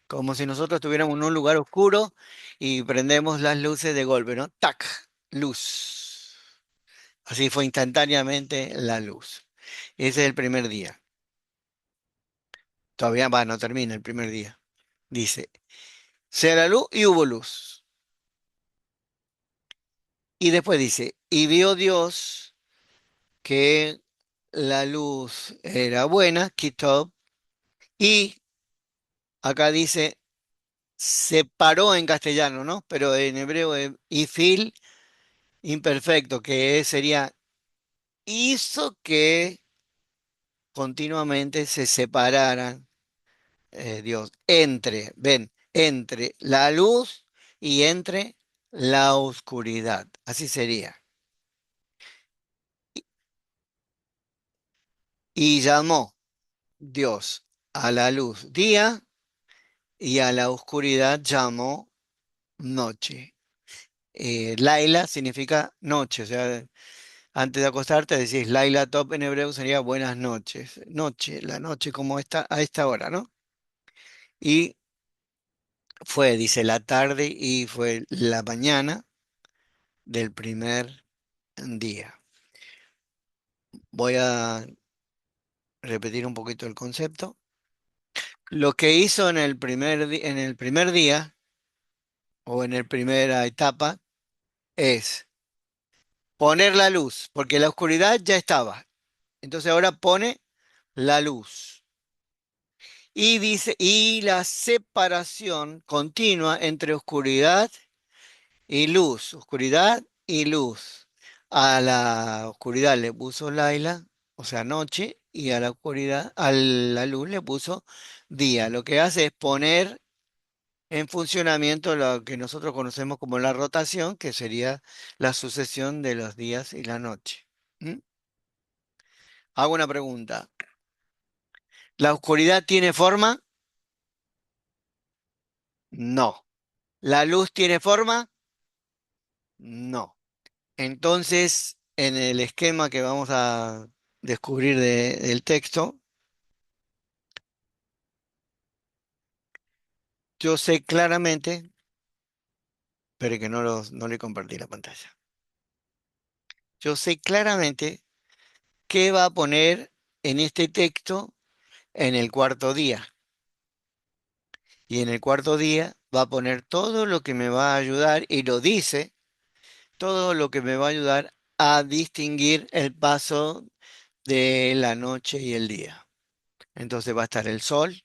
Como si nosotros estuviéramos en un lugar oscuro y prendemos las luces de golpe, ¿no? Tac, luz. Así fue instantáneamente la luz. Ese es el primer día. Todavía va, no termina el primer día. Dice, sea la luz y hubo luz. Y después dice, y vio Dios que la luz era buena, Kitov, y acá dice, separó en castellano, ¿no? Pero en hebreo es ifil imperfecto, que sería, hizo que continuamente se separaran, Dios, entre, ven, entre la luz y entre la oscuridad. Así sería. Y llamó Dios a la luz día y a la oscuridad llamó noche. Laila significa noche, o sea, antes de acostarte decís Laila Top en hebreo sería buenas noches. Noche, la noche como esta, a esta hora, ¿no? Y fue, dice, la tarde y fue la mañana del primer día. Voy a repetir un poquito el concepto. Lo que hizo en el en el primer día o en la primera etapa es poner la luz, porque la oscuridad ya estaba. Entonces ahora pone la luz. Y dice, y la separación continua entre oscuridad y luz. A la oscuridad le puso Laila, o sea, noche, y a la oscuridad, a la luz le puso día. Lo que hace es poner en funcionamiento lo que nosotros conocemos como la rotación, que sería la sucesión de los días y la noche. ¿Mm? Hago una pregunta. ¿La oscuridad tiene forma? No. ¿La luz tiene forma? No. Entonces, en el esquema que vamos a descubrir del texto, yo sé claramente, pero que no le compartí la pantalla. Yo sé claramente qué va a poner en este texto en el cuarto día. Y en el cuarto día va a poner todo lo que me va a ayudar, y lo dice, todo lo que me va a ayudar a distinguir el paso de la noche y el día. Entonces va a estar el sol,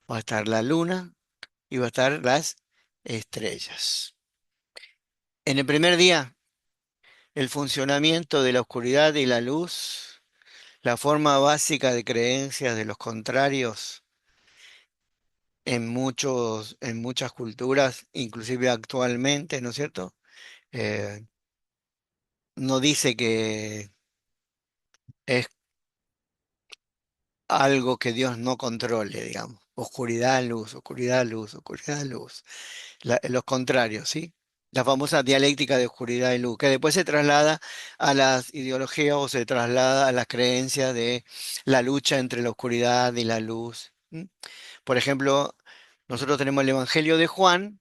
va a estar la luna y va a estar las estrellas. En el primer día, el funcionamiento de la oscuridad y la luz, la forma básica de creencias de los contrarios en muchas culturas, inclusive actualmente, ¿no es cierto? Eh, no dice que es algo que Dios no controle, digamos. Oscuridad, luz, oscuridad, luz, oscuridad, luz. Los contrarios, ¿sí? La famosa dialéctica de oscuridad y luz, que después se traslada a las ideologías o se traslada a las creencias de la lucha entre la oscuridad y la luz. ¿M? Por ejemplo, nosotros tenemos el Evangelio de Juan,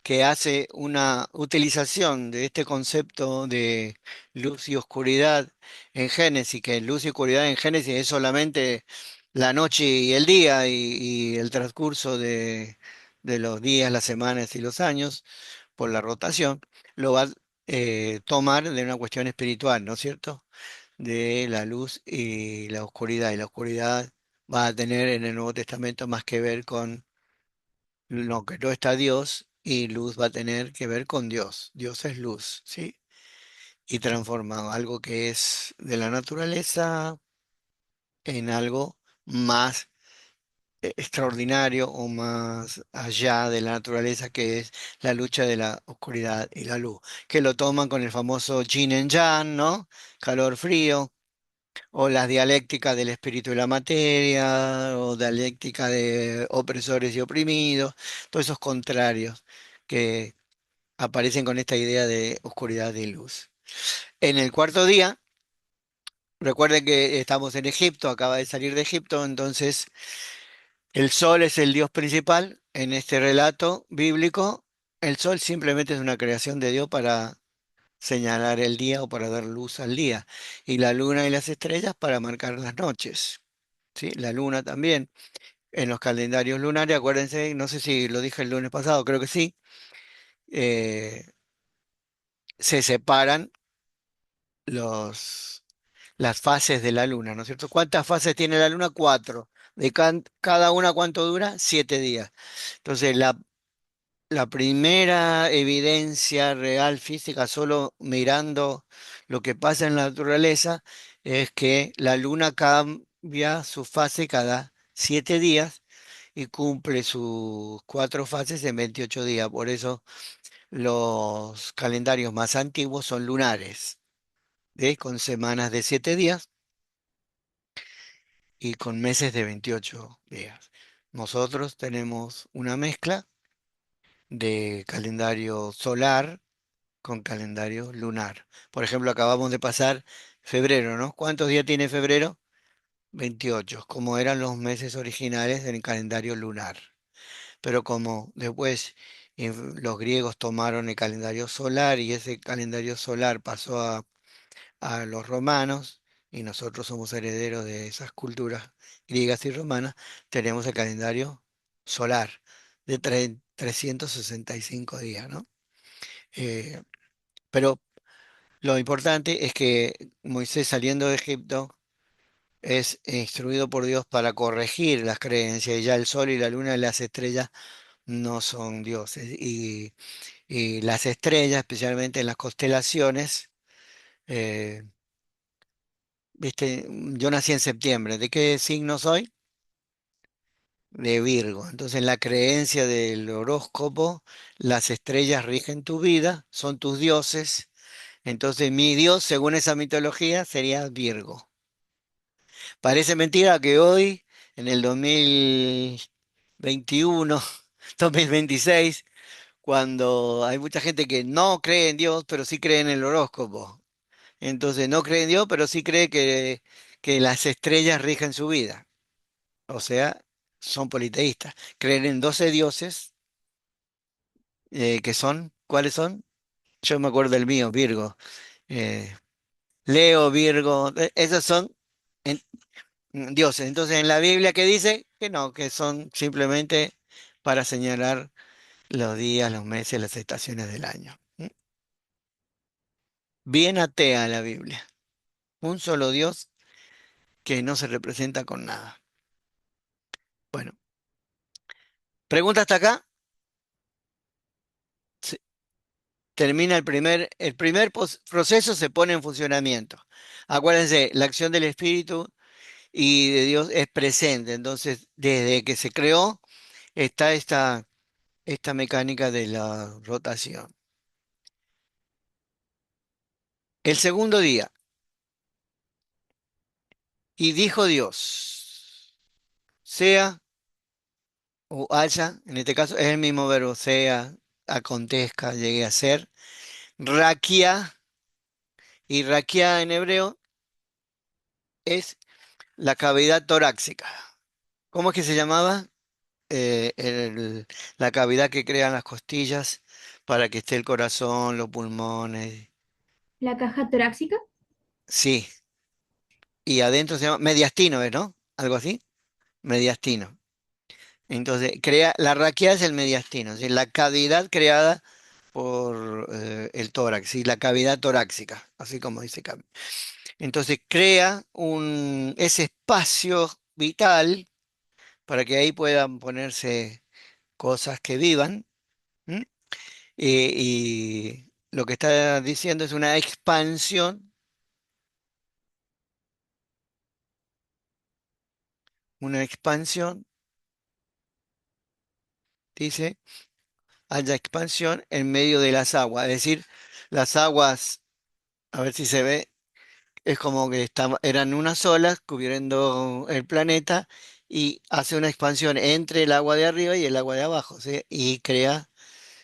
que hace una utilización de este concepto de luz y oscuridad en Génesis, que luz y oscuridad en Génesis es solamente la noche y el día y el transcurso de los días, las semanas y los años por la rotación, lo va a tomar de una cuestión espiritual, ¿no es cierto? De la luz y la oscuridad. Y la oscuridad va a tener en el Nuevo Testamento más que ver con lo que no está Dios, y luz va a tener que ver con Dios. Dios es luz, ¿sí? Y transforma algo que es de la naturaleza en algo más extraordinario o más allá de la naturaleza, que es la lucha de la oscuridad y la luz, que lo toman con el famoso yin and yang, ¿no? Calor, frío, o las dialécticas del espíritu y la materia, o dialéctica de opresores y oprimidos, todos esos contrarios que aparecen con esta idea de oscuridad y luz. En el cuarto día, recuerden que estamos en Egipto, acaba de salir de Egipto, entonces el sol es el dios principal en este relato bíblico. El sol simplemente es una creación de Dios para señalar el día o para dar luz al día, y la luna y las estrellas para marcar las noches. ¿Sí? La luna también. En los calendarios lunares, acuérdense, no sé si lo dije el lunes pasado, creo que sí, eh, se separan los, las fases de la luna, ¿no es cierto? ¿Cuántas fases tiene la luna? Cuatro. De cada una, ¿cuánto dura? 7 días. Entonces, la primera evidencia real física, solo mirando lo que pasa en la naturaleza, es que la luna cambia su fase cada 7 días y cumple sus 4 fases en 28 días. Por eso los calendarios más antiguos son lunares, ¿ves? Con semanas de 7 días y con meses de 28 días. Nosotros tenemos una mezcla de calendario solar con calendario lunar. Por ejemplo, acabamos de pasar febrero, ¿no? ¿Cuántos días tiene febrero? 28, como eran los meses originales del calendario lunar. Pero como después los griegos tomaron el calendario solar y ese calendario solar pasó a los romanos, y nosotros somos herederos de esas culturas griegas y romanas, tenemos el calendario solar de 365 días, ¿no? Eh, pero lo importante es que Moisés, saliendo de Egipto, es instruido por Dios para corregir las creencias, y ya el sol y la luna y las estrellas no son dioses. Y las estrellas, especialmente en las constelaciones, eh, viste, yo nací en septiembre. ¿De qué signo soy? De Virgo. Entonces, en la creencia del horóscopo, las estrellas rigen tu vida, son tus dioses. Entonces, mi dios, según esa mitología, sería Virgo. Parece mentira que hoy, en el 2021, 2026, cuando hay mucha gente que no cree en Dios, pero sí cree en el horóscopo. Entonces no cree en Dios, pero sí cree que las estrellas rigen su vida. O sea, son politeístas. Creen en 12 dioses, que son, ¿cuáles son? Yo me acuerdo del mío, Virgo. eh, Leo, Virgo, esos son en- dioses. Entonces en la Biblia, ¿qué dice? Que no, que son simplemente para señalar los días, los meses, las estaciones del año. ¿Mm? Bien atea la Biblia. Un solo Dios que no se representa con nada. Bueno, pregunta hasta acá. Se- Termina el primer proceso, se pone en funcionamiento. Acuérdense, la acción del Espíritu y de Dios es presente. Entonces, desde que se creó, está esta mecánica de la rotación. El segundo día, y dijo Dios, sea o haya, en este caso es el mismo verbo, sea, acontezca, llegue a ser, raquia, y raquia en hebreo es la cavidad torácica. ¿Cómo es que se llamaba? La cavidad que crean las costillas para que esté el corazón, los pulmones. La caja torácica, Sí, y adentro se llama mediastino, ¿es, no? Algo así, mediastino. Entonces, la raquia es el mediastino, es decir, la cavidad creada por el tórax, ¿sí? La cavidad torácica, así como dice Cam. Entonces, crea ese espacio vital para que ahí puedan ponerse cosas que vivan. ¿M? Y lo que está diciendo es una expansión, dice, haya expansión en medio de las aguas, es decir, las aguas, a ver si se ve, es como que eran unas olas cubriendo el planeta y hace una expansión entre el agua de arriba y el agua de abajo, ¿sí? Y crea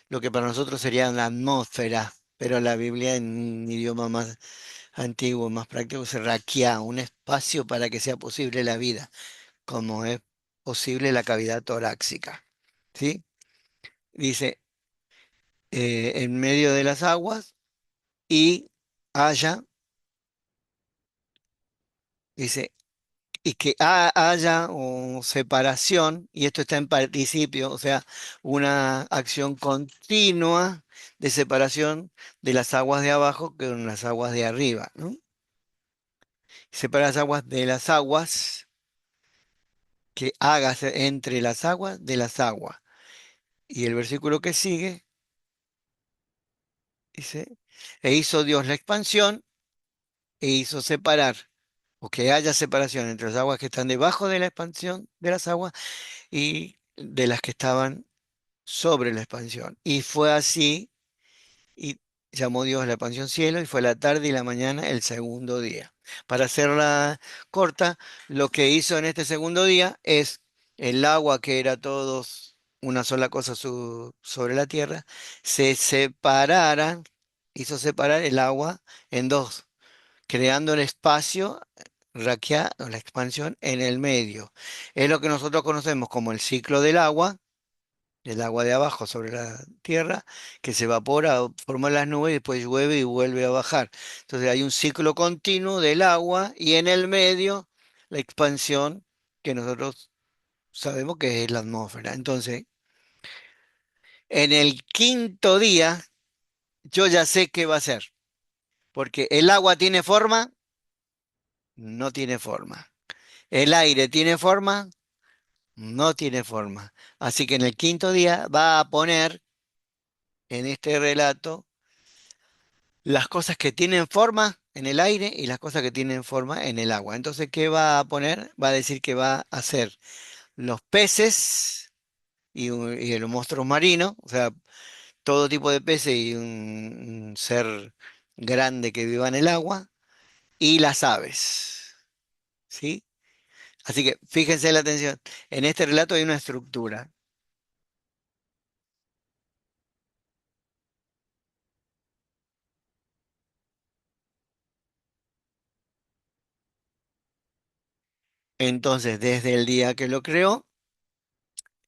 lo que para nosotros sería una atmósfera, pero la Biblia en un idioma más antiguo, más práctico, se raquea un espacio para que sea posible la vida, como es posible la cavidad torácica, ¿sí? Dice, en medio de las aguas y haya, dice, y que haya separación, y esto está en participio, o sea, una acción continua de separación de las aguas de abajo con las aguas de arriba, ¿no? Separa las aguas de las aguas, que hágase entre las aguas de las aguas. Y el versículo que sigue dice, e hizo Dios la expansión e hizo separar, o que haya separación entre las aguas que están debajo de la expansión de las aguas y de las que estaban sobre la expansión. Y fue así, y llamó Dios la expansión cielo, y fue la tarde y la mañana el segundo día. Para hacerla corta, lo que hizo en este segundo día es el agua que era todos una sola cosa sobre la tierra, se separaran, hizo separar el agua en dos, creando el espacio raquia o la expansión en el medio. Es lo que nosotros conocemos como el ciclo del agua, el agua de abajo sobre la tierra, que se evapora, forma las nubes y después llueve y vuelve a bajar. Entonces hay un ciclo continuo del agua y en el medio la expansión que nosotros sabemos que es la atmósfera. Entonces, en el quinto día, yo ya sé qué va a ser, porque el agua tiene forma, no tiene forma. El aire tiene forma, no tiene forma. Así que en el quinto día va a poner en este relato las cosas que tienen forma en el aire y las cosas que tienen forma en el agua. Entonces, ¿qué va a poner? Va a decir que va a hacer los peces y los monstruos marinos, o sea, todo tipo de peces y un ser grande que viva en el agua, y las aves, ¿sí? Así que fíjense la atención. En este relato hay una estructura. Entonces, desde el día que lo creó,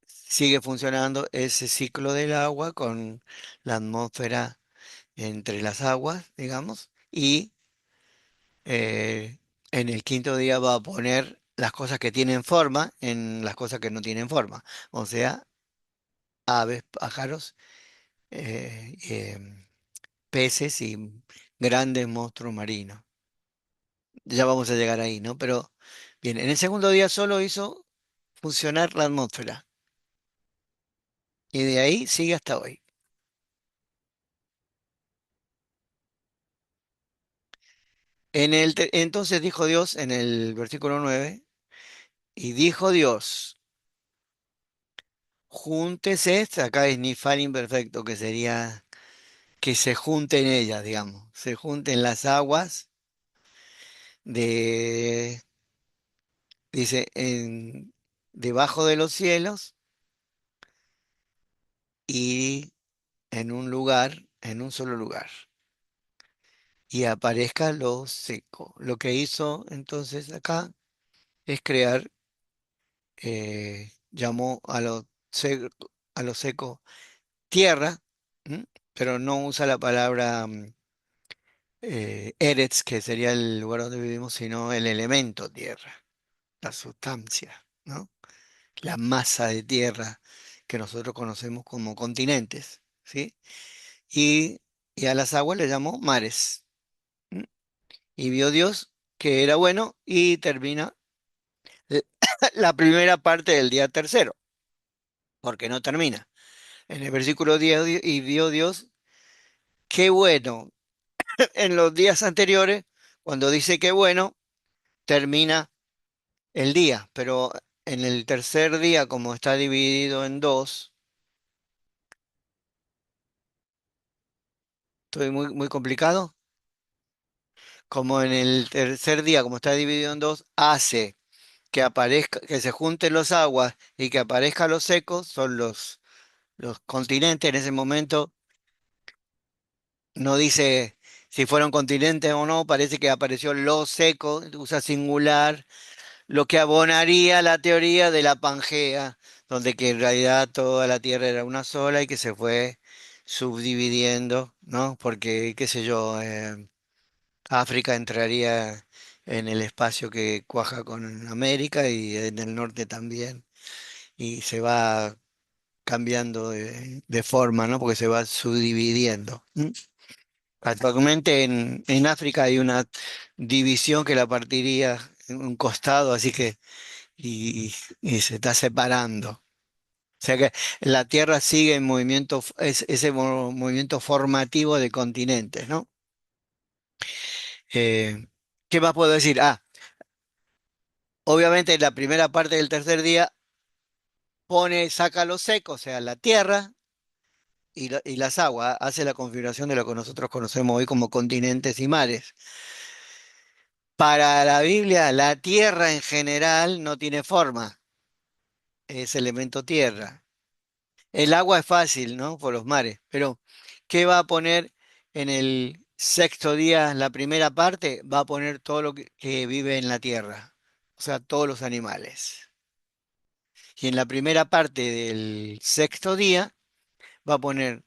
sigue funcionando ese ciclo del agua con la atmósfera entre las aguas, digamos, y en el quinto día va a poner las cosas que tienen forma en las cosas que no tienen forma, o sea, aves, pájaros, peces y grandes monstruos marinos. Ya vamos a llegar ahí, ¿no? Pero bien, en el segundo día solo hizo funcionar la atmósfera y de ahí sigue hasta hoy. Entonces dijo Dios en el versículo 9, y dijo Dios, júntese, acá es Nifal imperfecto, que sería que se junten ellas, digamos, se junten las aguas de, dice, debajo de los cielos y en un lugar, en un solo lugar, y aparezca lo seco. Lo que hizo entonces acá es crear, llamó a lo seco tierra, ¿m? Pero no usa la palabra Eretz, que sería el lugar donde vivimos, sino el elemento tierra, la sustancia, ¿no? La masa de tierra que nosotros conocemos como continentes, ¿sí? Y, y a las aguas le llamó mares. ¿M? Y vio Dios que era bueno y termina l- la primera parte del día tercero, porque no termina. En el versículo 10, y vio Dios qué bueno. En los días anteriores, cuando dice qué bueno, termina el día, pero en el tercer día, como está dividido en dos, estoy muy complicado. como en el tercer día, como está dividido en dos, hace que aparezca, que se junten los aguas y que aparezcan los secos, son los continentes en ese momento. No dice si fueron continentes o no, parece que apareció lo seco, usa singular, lo que abonaría la teoría de la Pangea, donde que en realidad toda la Tierra era una sola y que se fue subdividiendo, ¿no? Porque, qué sé yo, África entraría en el espacio que cuaja con América y en el norte también, y se va cambiando de forma, ¿no? Porque se va subdividiendo. ¿M? Actualmente en África hay una división que la partiría en un costado, así que y se está separando. O sea que la Tierra sigue en movimiento, ese movimiento formativo de continentes, ¿no? Eh, ¿Qué más puedo decir? Obviamente en la primera parte del tercer día saca lo seco, o sea, la Tierra y las aguas, hace la configuración de lo que nosotros conocemos hoy como continentes y mares. Para la Biblia, la Tierra en general no tiene forma, es elemento tierra. El agua es fácil, ¿no? Por los mares, pero ¿qué va a poner en el sexto día, la primera parte? Va a poner todo lo que vive en la tierra, o sea, todos los animales. Y en la primera parte del sexto día va a poner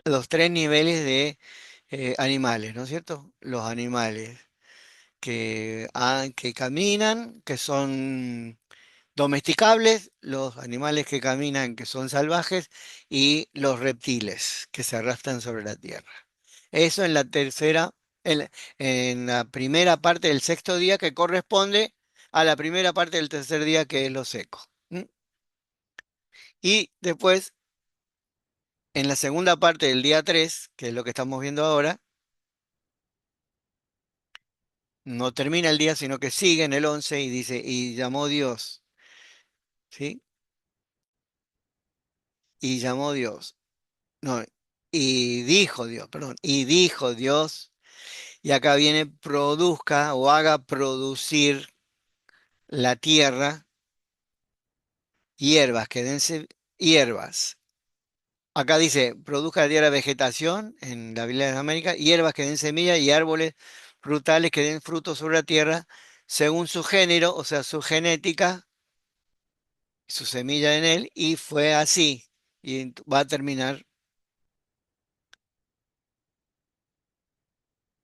los tres niveles de animales, ¿no es cierto? Los animales que caminan, que son domesticables, los animales que caminan, que son salvajes, y los reptiles que se arrastran sobre la tierra. Eso en la tercera, en la primera parte del sexto día, que corresponde a la primera parte del tercer día, que es lo seco. ¿M? Y después, en la segunda parte del día 3, que es lo que estamos viendo ahora, no termina el día, sino que sigue en el 11 y dice, y llamó Dios, ¿sí? Y llamó Dios. No, y dijo Dios, perdón, y dijo Dios, y acá viene produzca o haga producir la tierra hierbas, que dense hierbas. Acá dice, produzca la tierra vegetación en la Biblia de América, hierbas que den semilla y árboles frutales que den frutos sobre la tierra, según su género, o sea, su genética, su semilla en él, y fue así. Y va a terminar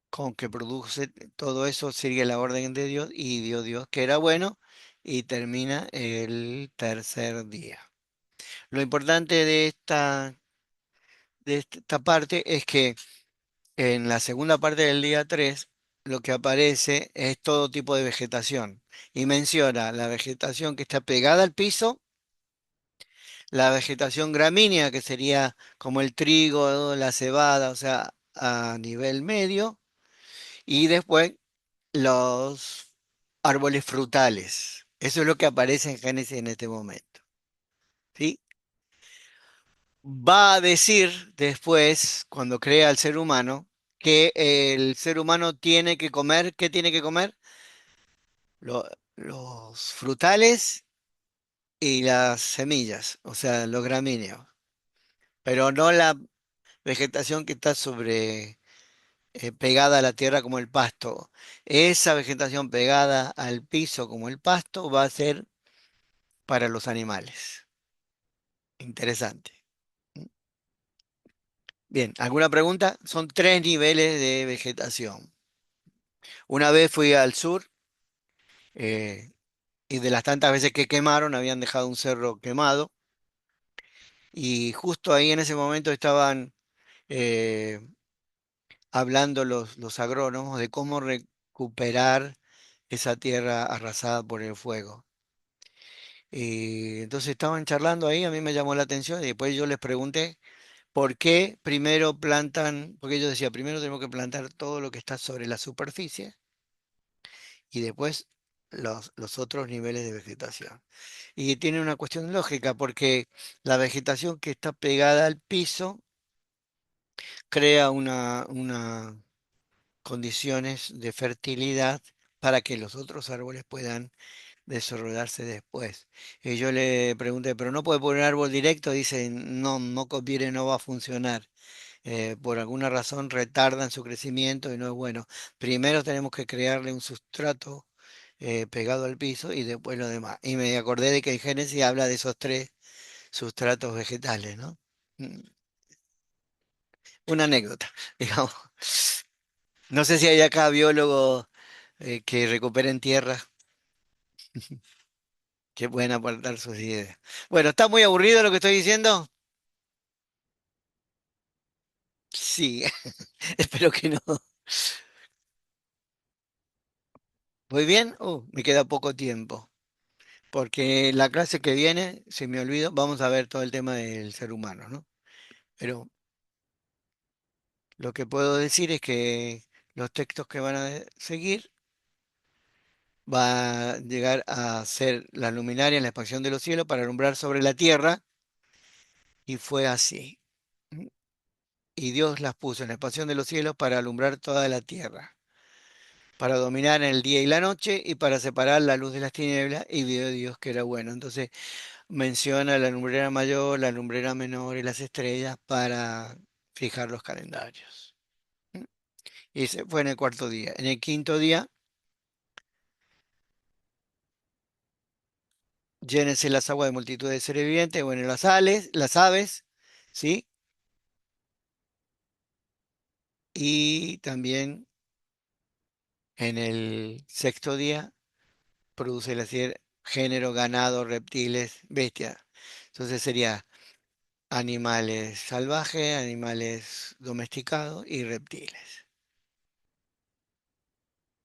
con que produce todo eso, sigue la orden de Dios y dio Dios que era bueno y termina el tercer día. Lo importante de esta parte es que en la segunda parte del día 3 lo que aparece es todo tipo de vegetación y menciona la vegetación que está pegada al piso, la vegetación gramínea que sería como el trigo, la cebada, o sea, a nivel medio, y después los árboles frutales. Eso es lo que aparece en Génesis en este momento. ¿Sí? Va a decir después, cuando crea al ser humano, que el ser humano tiene que comer, ¿qué tiene que comer? Lo- los frutales y las semillas, o sea, los gramíneos, pero no la vegetación que está pegada a la tierra como el pasto. Esa vegetación pegada al piso como el pasto va a ser para los animales. Interesante. Bien, ¿alguna pregunta? Son tres niveles de vegetación. Una vez fui al sur eh, y de las tantas veces que quemaron, habían dejado un cerro quemado y justo ahí en ese momento estaban eh, hablando los agrónomos de cómo recuperar esa tierra arrasada por el fuego. Y entonces estaban charlando ahí, a mí me llamó la atención y después yo les pregunté. ¿Por qué primero plantan? Porque yo decía, primero tenemos que plantar todo lo que está sobre la superficie y después los otros niveles de vegetación. Y tiene una cuestión lógica, porque la vegetación que está pegada al piso crea condiciones de fertilidad para que los otros árboles puedan desarrollarse después. Y yo le pregunté, ¿pero no puede poner un árbol directo? Dice, no, no conviene, no va a funcionar. Por alguna razón retardan su crecimiento y no es bueno. Primero tenemos que crearle un sustrato pegado al piso y después lo demás. Y me acordé de que en Génesis habla de esos tres sustratos vegetales, ¿no? Mm, Una anécdota, digamos. No sé si hay acá biólogos que recuperen tierra, que pueden aportar sus ideas. Bueno, ¿está muy aburrido lo que estoy diciendo? Sí, espero que no. ¿Voy bien? Me queda poco tiempo, porque la clase que viene, si me olvido, vamos a ver todo el tema del ser humano, ¿no? Pero lo que puedo decir es que los textos que van a seguir va a llegar a ser la luminaria en la expansión de los cielos para alumbrar sobre la tierra, y fue así. Y Dios las puso en la expansión de los cielos para alumbrar toda la tierra, para dominar en el día y la noche y para separar la luz de las tinieblas, y vio Dios que era bueno. Entonces menciona la lumbrera mayor, la lumbrera menor y las estrellas para fijar los calendarios. ¿Mm? Y ese fue en el cuarto día. En el quinto día, llénense las aguas de multitud de seres vivientes, bueno, las aves, ¿sí? Y también en el sexto día produce la género, ganado, reptiles, bestias. Entonces sería animales salvajes, animales domesticados y reptiles.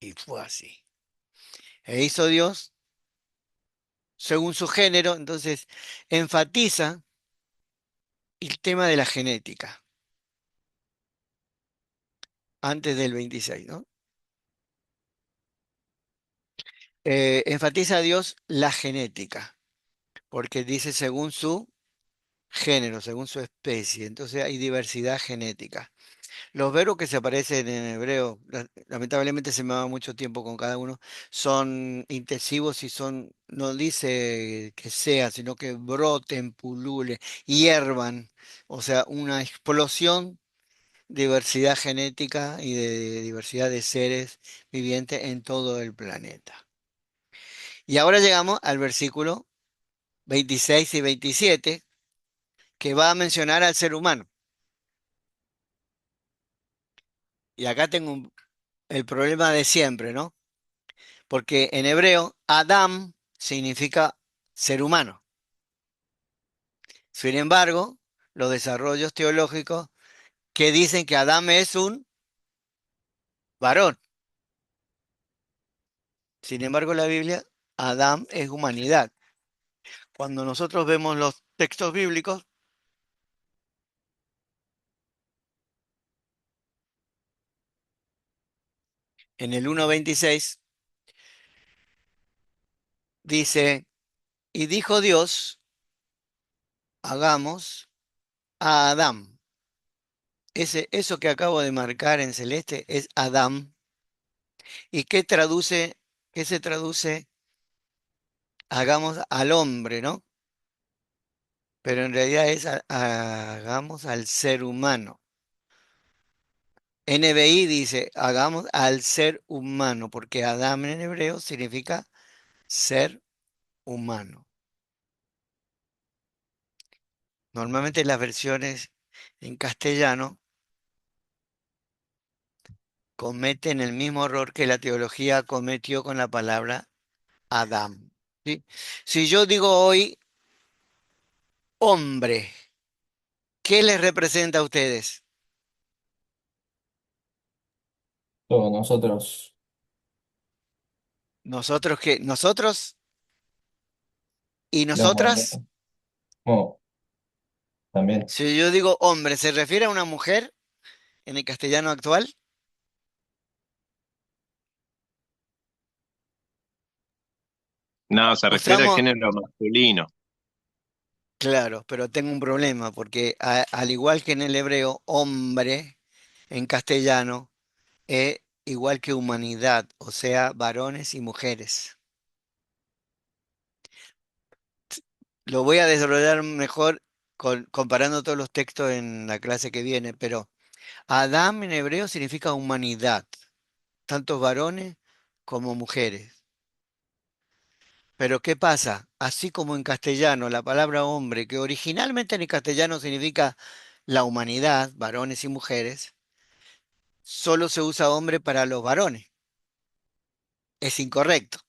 Y fue así. E hizo Dios según su género, entonces enfatiza el tema de la genética antes del 26, ¿no? Enfatiza a Dios la genética, porque dice según su género, según su especie, entonces hay diversidad genética. Los verbos que se aparecen en hebreo, lamentablemente se me va mucho tiempo con cada uno, son intensivos y son, no dice que sea, sino que broten, pulule, hiervan, o sea, una explosión de diversidad genética y de diversidad de seres vivientes en todo el planeta. Y ahora llegamos al versículo 26 y 27, que va a mencionar al ser humano. Y acá tengo el problema de siempre, ¿no? Porque en hebreo, Adam significa ser humano. Sin embargo, los desarrollos teológicos que dicen que Adam es un varón. Sin embargo, la Biblia, Adam es humanidad. Cuando nosotros vemos los textos bíblicos, en el 1.26 dice, y dijo Dios, hagamos a Adán. Eso que acabo de marcar en celeste es Adam. ¿Y qué se traduce? Hagamos al hombre, ¿no? Pero en realidad es hagamos al ser humano. NBI dice, hagamos al ser humano, porque Adam en hebreo significa ser humano. Normalmente las versiones en castellano cometen el mismo error que la teología cometió con la palabra Adam. ¿Sí? Si yo digo hoy hombre, ¿qué les representa a ustedes? Todos nosotros, Nosotros qué, nosotros y los nosotras. modernos. Oh, también. Si yo digo hombre, ¿se refiere a una mujer en el castellano actual? No, se refiere al Usamos, género masculino. claro, pero tengo un problema porque al igual que en el hebreo, hombre en castellano igual que humanidad, o sea, varones y mujeres. Lo voy a desarrollar mejor comparando todos los textos en la clase que viene, pero Adam en hebreo significa humanidad, tanto varones como mujeres. Pero ¿qué pasa? Así como en castellano la palabra hombre, que originalmente en el castellano significa la humanidad, varones y mujeres, solo se usa hombre para los varones. Es incorrecto.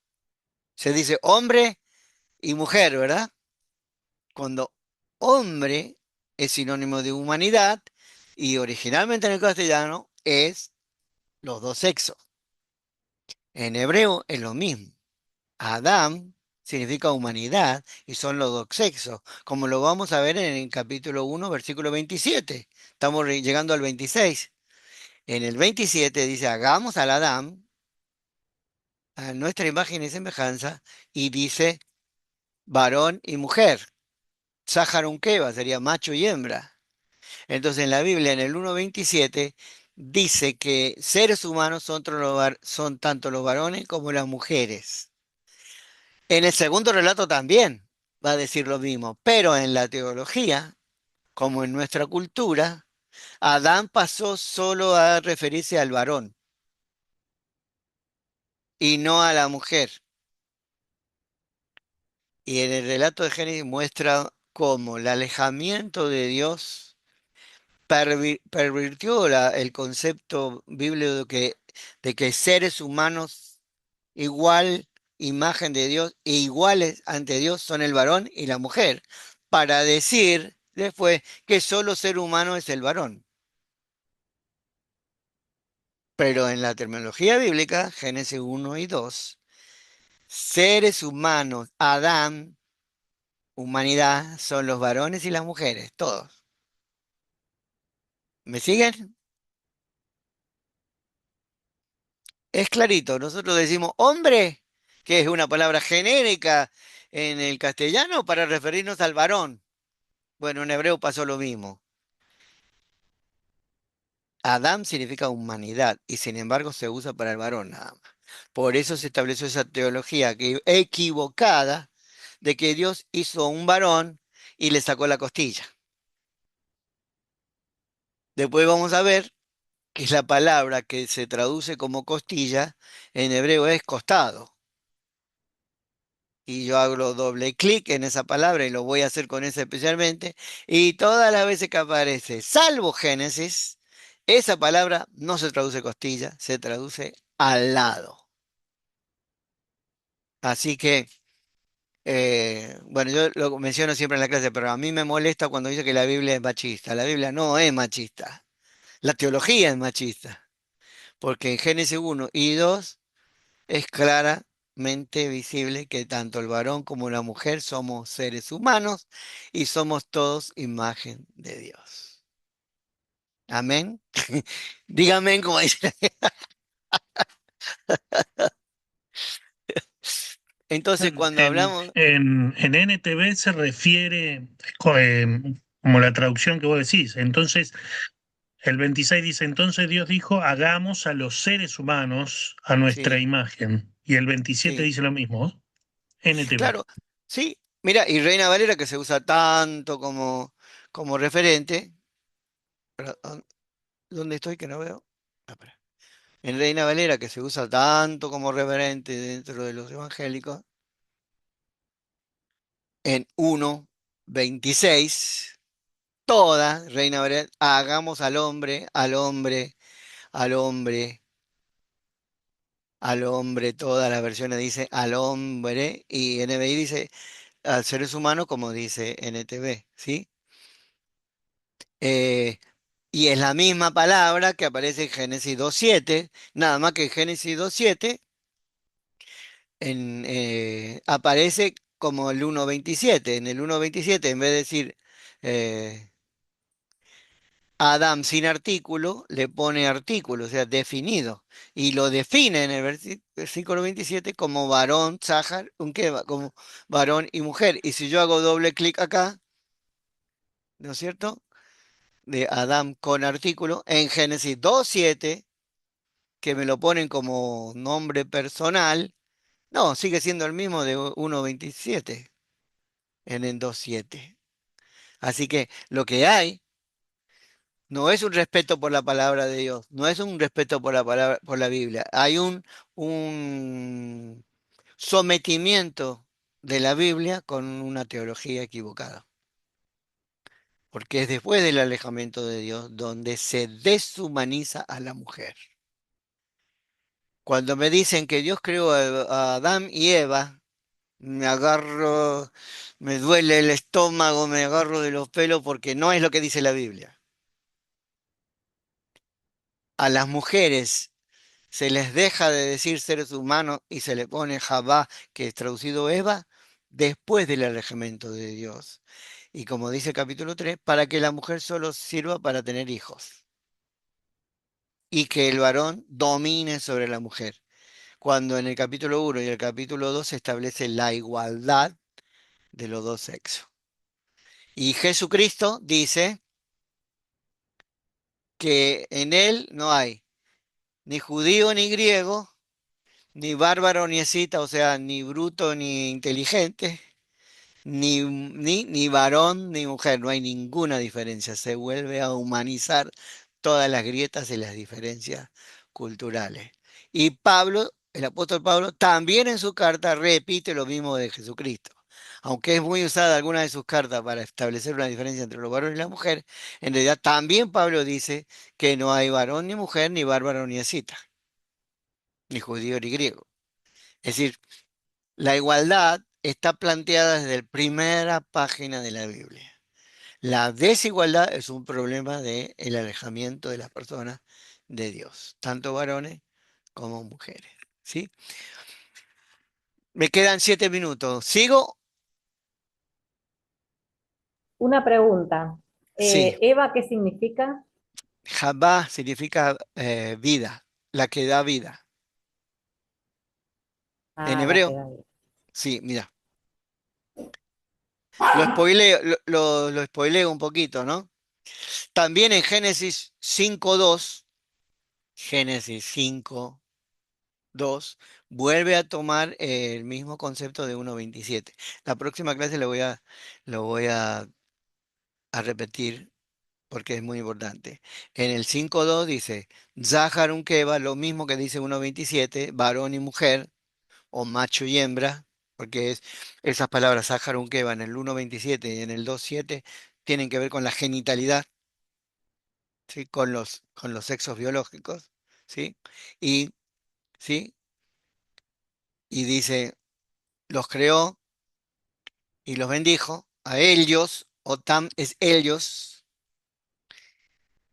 Se dice hombre y mujer, ¿verdad? Cuando hombre es sinónimo de humanidad y originalmente en el castellano es los dos sexos. En hebreo es lo mismo. Adam significa humanidad y son los dos sexos, como lo vamos a ver en el capítulo 1, versículo 27. Estamos llegando al 26. En el 27 dice, hagamos al Adam a nuestra imagen y semejanza, y dice varón y mujer. Saharun Keva sería macho y hembra. Entonces en la Biblia, en el 1.27, dice que seres humanos son tanto los varones como las mujeres. En el segundo relato también va a decir lo mismo, pero en la teología, como en nuestra cultura, Adán pasó solo a referirse al varón y no a la mujer. Y en el relato de Génesis muestra cómo el alejamiento de Dios pervirtió el concepto bíblico de que seres humanos igual imagen de Dios e iguales ante Dios son el varón y la mujer, para decir después que solo ser humano es el varón. Pero en la terminología bíblica, Génesis 1 y 2, seres humanos, Adán, humanidad, son los varones y las mujeres, todos. ¿Me siguen? Es clarito, nosotros decimos hombre, que es una palabra genérica en el castellano para referirnos al varón. Bueno, en hebreo pasó lo mismo. Adam significa humanidad y sin embargo se usa para el varón nada más. Por eso se estableció esa teología equivocada de que Dios hizo un varón y le sacó la costilla. Después vamos a ver que la palabra que se traduce como costilla en hebreo es costado. Y yo hago doble clic en esa palabra y lo voy a hacer con esa especialmente. Y todas las veces que aparece, salvo Génesis, esa palabra no se traduce costilla, se traduce al lado. Así que, bueno, yo lo menciono siempre en la clase, pero a mí me molesta cuando dice que la Biblia es machista. La Biblia no es machista. La teología es machista. Porque en Génesis 1 y 2 es claramente visible que tanto el varón como la mujer somos seres humanos y somos todos imagen de Dios. Amén. Dígame como dice. Entonces, cuando hablamos, En NTV se refiere, como la traducción que vos decís. Entonces, el 26 dice, entonces Dios dijo, hagamos a los seres humanos a nuestra sí, imagen. Y el 27 sí, dice lo mismo, ¿eh? NTV. claro, sí. Mira, y Reina Valera, que se usa tanto como referente, pero, ¿dónde estoy que no veo? Ah, espera. En Reina Valera, que se usa tanto como referente dentro de los evangélicos, en 1:26, toda Reina Valera, hagamos al hombre, al hombre, al hombre, al hombre, todas las versiones dice al hombre, y NBI dice al seres humanos, como dice NTV, ¿sí? Eh, y es la misma palabra que aparece en Génesis 2.7, nada más que en Génesis 2.7 aparece como el 1.27. En el 1.27, en vez de decir eh, Adam sin artículo, le pone artículo, o sea, definido. Y lo define en el versículo 27 como varón, Zahar, como varón y mujer. Y si yo hago doble clic acá, ¿no es cierto? De Adam con artículo, en Génesis 2.7 que me lo ponen como nombre personal, no, sigue siendo el mismo de 1.27 en el 2.7. Así que lo que hay no es un respeto por la palabra de Dios, no es un respeto por la palabra, por la Biblia. Hay un sometimiento de la Biblia con una teología equivocada. Porque es después del alejamiento de Dios donde se deshumaniza a la mujer. Cuando me dicen que Dios creó a Adán y Eva, me agarro, me duele el estómago, me agarro de los pelos porque no es lo que dice la Biblia. A las mujeres se les deja de decir seres humanos y se le pone Javá, que es traducido Eva, después del alejamiento de Dios. Y como dice el capítulo 3, para que la mujer solo sirva para tener hijos y que el varón domine sobre la mujer. Cuando en el capítulo 1 y el capítulo 2 se establece la igualdad de los dos sexos. Y Jesucristo dice que en él no hay ni judío ni griego, ni bárbaro ni escita, o sea, ni bruto ni inteligente, ni varón ni mujer, no hay ninguna diferencia. Se vuelve a humanizar todas las grietas y las diferencias culturales. Y Pablo, el apóstol Pablo, también en su carta repite lo mismo de Jesucristo. Aunque es muy usada alguna de sus cartas para establecer una diferencia entre los varones y la mujer, en realidad también Pablo dice que no hay varón ni mujer, ni bárbaro ni escita, ni judío ni griego. Es decir, la igualdad está planteada desde la primera página de la Biblia. La desigualdad es un problema del alejamiento de las personas de Dios, tanto varones como mujeres. ¿Sí? Me quedan 7 minutos. ¿Sigo? Una pregunta. Sí. Eva, ¿qué significa? Jabá significa vida, la que da vida. En Ah, la que hebreo, da vida. sí, mira. Lo spoileo, lo spoileo un poquito, ¿no? También en Génesis 5:2, Génesis 5:2 vuelve a tomar el mismo concepto de 1.27. La próxima clase lo voy a repetir porque es muy importante. En el 5:2 dice, Zahar Keva, lo mismo que dice 1.27, varón y mujer, o macho y hembra, porque esas palabras Zahar Keva en el 1.27 y en el 2.7 tienen que ver con la genitalidad, ¿sí? Con los sexos biológicos, ¿sí? Y, ¿sí? Y dice, los creó y los bendijo a ellos, Otam es ellos,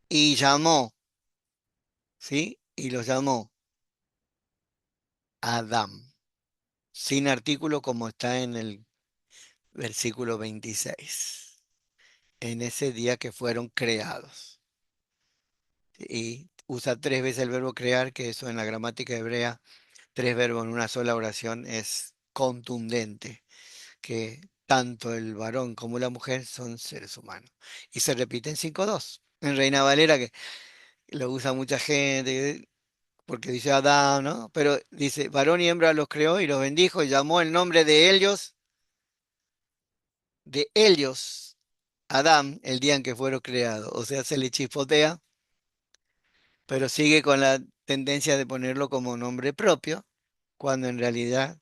y llamó, ¿sí? Y los llamó Adam, sin artículo como está en el versículo 26, en ese día que fueron creados. Y usa 3 veces el verbo crear, que eso en la gramática hebrea, 3 verbos en una sola oración es contundente, que tanto el varón como la mujer son seres humanos. Y se repite en 5:2. En Reina Valera, que lo usa mucha gente, porque dice Adán, ¿no? Pero dice, varón y hembra los creó y los bendijo y llamó el nombre de ellos, Adán, el día en que fueron creados. O sea, se le chispotea, pero sigue con la tendencia de ponerlo como nombre propio, cuando en realidad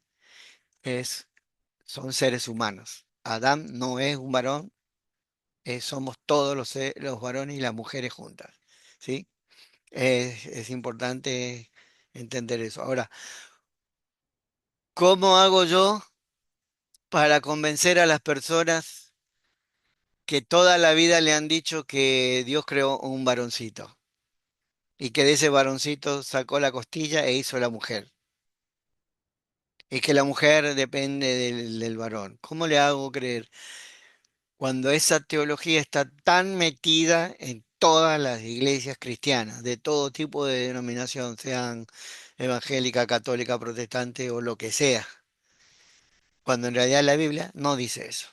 son seres humanos. Adán no es un varón, somos todos los varones y las mujeres juntas, ¿sí? Es importante entender eso. Ahora, ¿cómo hago yo para convencer a las personas que toda la vida le han dicho que Dios creó un varoncito y que de ese varoncito sacó la costilla e hizo la mujer? Y que la mujer depende del varón. ¿Cómo le hago creer cuando esa teología está tan metida en todas las iglesias cristianas, de todo tipo de denominación, sean evangélica, católica, protestante o lo que sea, cuando en realidad la Biblia no dice eso?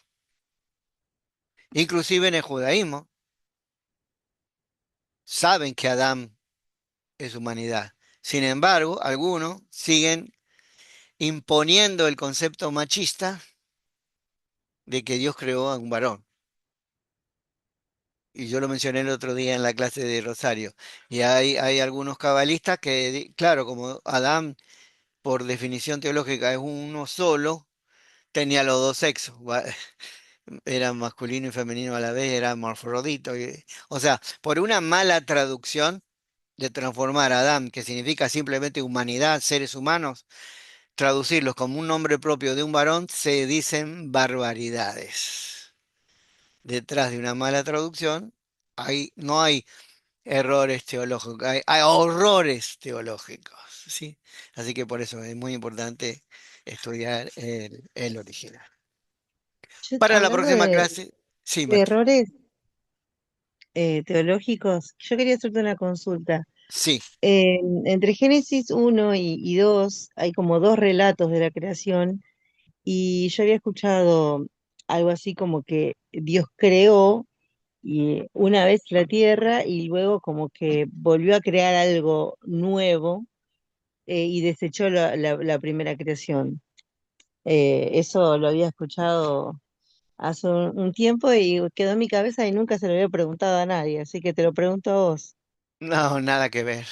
Inclusive en el judaísmo saben que Adán es humanidad, Sin embargo, algunos siguen imponiendo el concepto machista de que Dios creó a un varón. Y yo lo mencioné el otro día en la clase de Rosario. Y hay algunos cabalistas que, claro, como Adán, por definición teológica, es uno solo, tenía los dos sexos. Era masculino y femenino a la vez, era hermafrodito. O sea, por una mala traducción de transformar a Adán, que significa simplemente humanidad, seres humanos, traducirlos como un nombre propio de un varón, se dicen barbaridades. Detrás de una mala traducción no hay errores teológicos, hay horrores teológicos, ¿sí? Así que por eso es muy importante estudiar el original. Para la Hablando próxima clase, sí, de Marta. errores teológicos, yo quería hacerte una consulta. Sí, Entre Génesis 1 y 2 hay como dos relatos de la creación y yo había escuchado algo así como que Dios creó y una vez la tierra y luego como que volvió a crear algo nuevo y desechó la primera creación. Eso lo había escuchado hace un tiempo y quedó en mi cabeza y nunca se lo había preguntado a nadie, así que te lo pregunto a vos. no, nada que ver.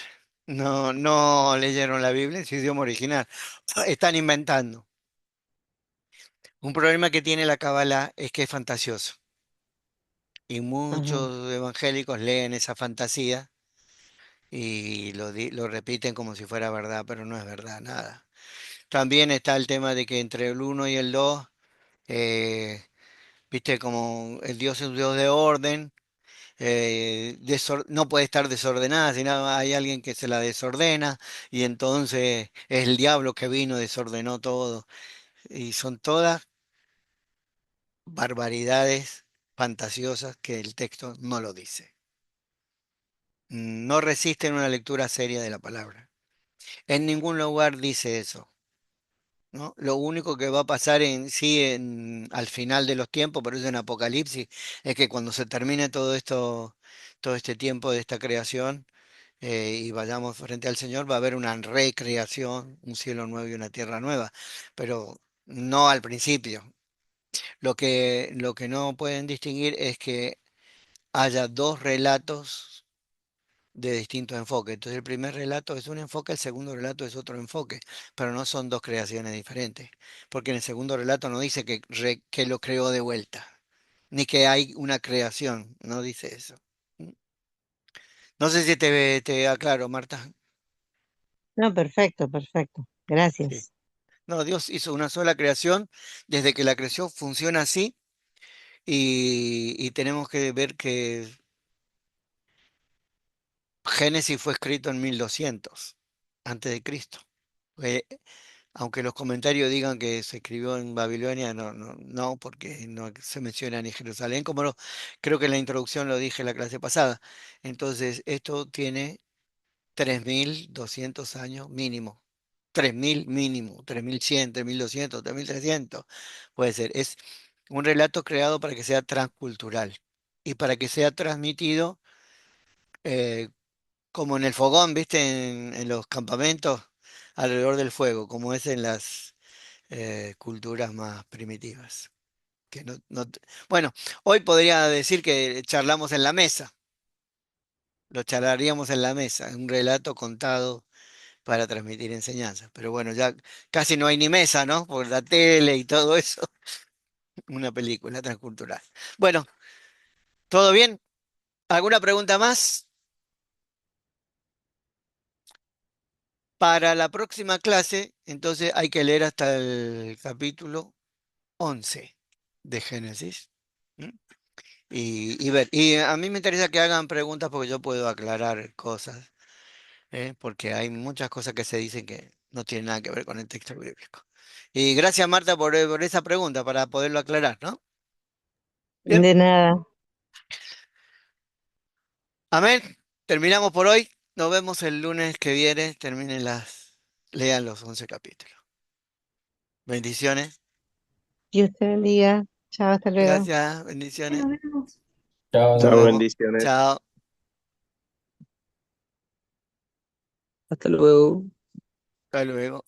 No, no leyeron la Biblia en su idioma original. Están inventando. Un problema que tiene la Cábala es que es fantasioso. Y Ajá. muchos evangélicos leen esa fantasía y lo repiten como si fuera verdad, pero no es verdad, nada. También está el tema de que entre el uno y el 2, eh, viste, como el Dios es un Dios de orden, no puede estar desordenada, sino hay alguien que se la desordena y entonces es el diablo que vino, desordenó todo. Y son todas barbaridades fantasiosas que el texto no lo dice. No resisten una lectura seria de la palabra. En ningún lugar dice eso, ¿no? Lo único que va a pasar al final de los tiempos, por eso en Apocalipsis, es que cuando se termine todo esto, todo este tiempo de esta creación, y vayamos frente al Señor, va a haber una recreación, un cielo nuevo y una tierra nueva, pero no al principio. Lo que no pueden distinguir es que haya dos relatos de distintos enfoques. Entonces el primer relato es un enfoque, el segundo relato es otro enfoque, pero no son dos creaciones diferentes, porque en el segundo relato no dice que lo creó de vuelta, ni que hay una creación, no dice eso. No sé si te aclaro, Marta. No, perfecto, perfecto. Sí. Gracias. No, Dios hizo una sola creación, desde que la creación funciona así, y tenemos que ver que Génesis fue escrito en 1200 antes de Cristo. Eh, Aunque los comentarios digan que se escribió en Babilonia, no, no, no, porque no se menciona ni Jerusalén, creo que en la introducción lo dije en la clase pasada. Entonces, esto tiene 3200 años mínimo. 3000 mínimo, 3100, 3200, 3300. Puede ser. Es un relato creado para que sea transcultural y para que sea transmitido eh, como en el fogón, ¿viste? En los campamentos alrededor del fuego, como es en las culturas más primitivas. Que bueno, hoy podría decir que charlamos en la mesa, lo charlaríamos en la mesa, un relato contado para transmitir enseñanzas. Pero bueno, ya casi no hay ni mesa, ¿no? Por la tele y todo eso, una película transcultural. Bueno, ¿todo bien? ¿Alguna pregunta más? Para la próxima clase, entonces hay que leer hasta el capítulo 11 de Génesis. ¿M? Y ver. Y a mí me interesa que hagan preguntas porque yo puedo aclarar cosas, porque hay muchas cosas que se dicen que no tienen nada que ver con el texto bíblico. Y gracias, Marta, por esa pregunta para poderlo aclarar, ¿no? Bien. De nada. Amén. Terminamos por hoy. Nos vemos el lunes que viene. Lean los 11 capítulos. Bendiciones. Dios te bendiga. Chao, hasta luego. Gracias, bendiciones. Nos vemos. Chao, Nos nos Chao, vemos. vemos. bendiciones. Chao. Hasta luego. Hasta luego.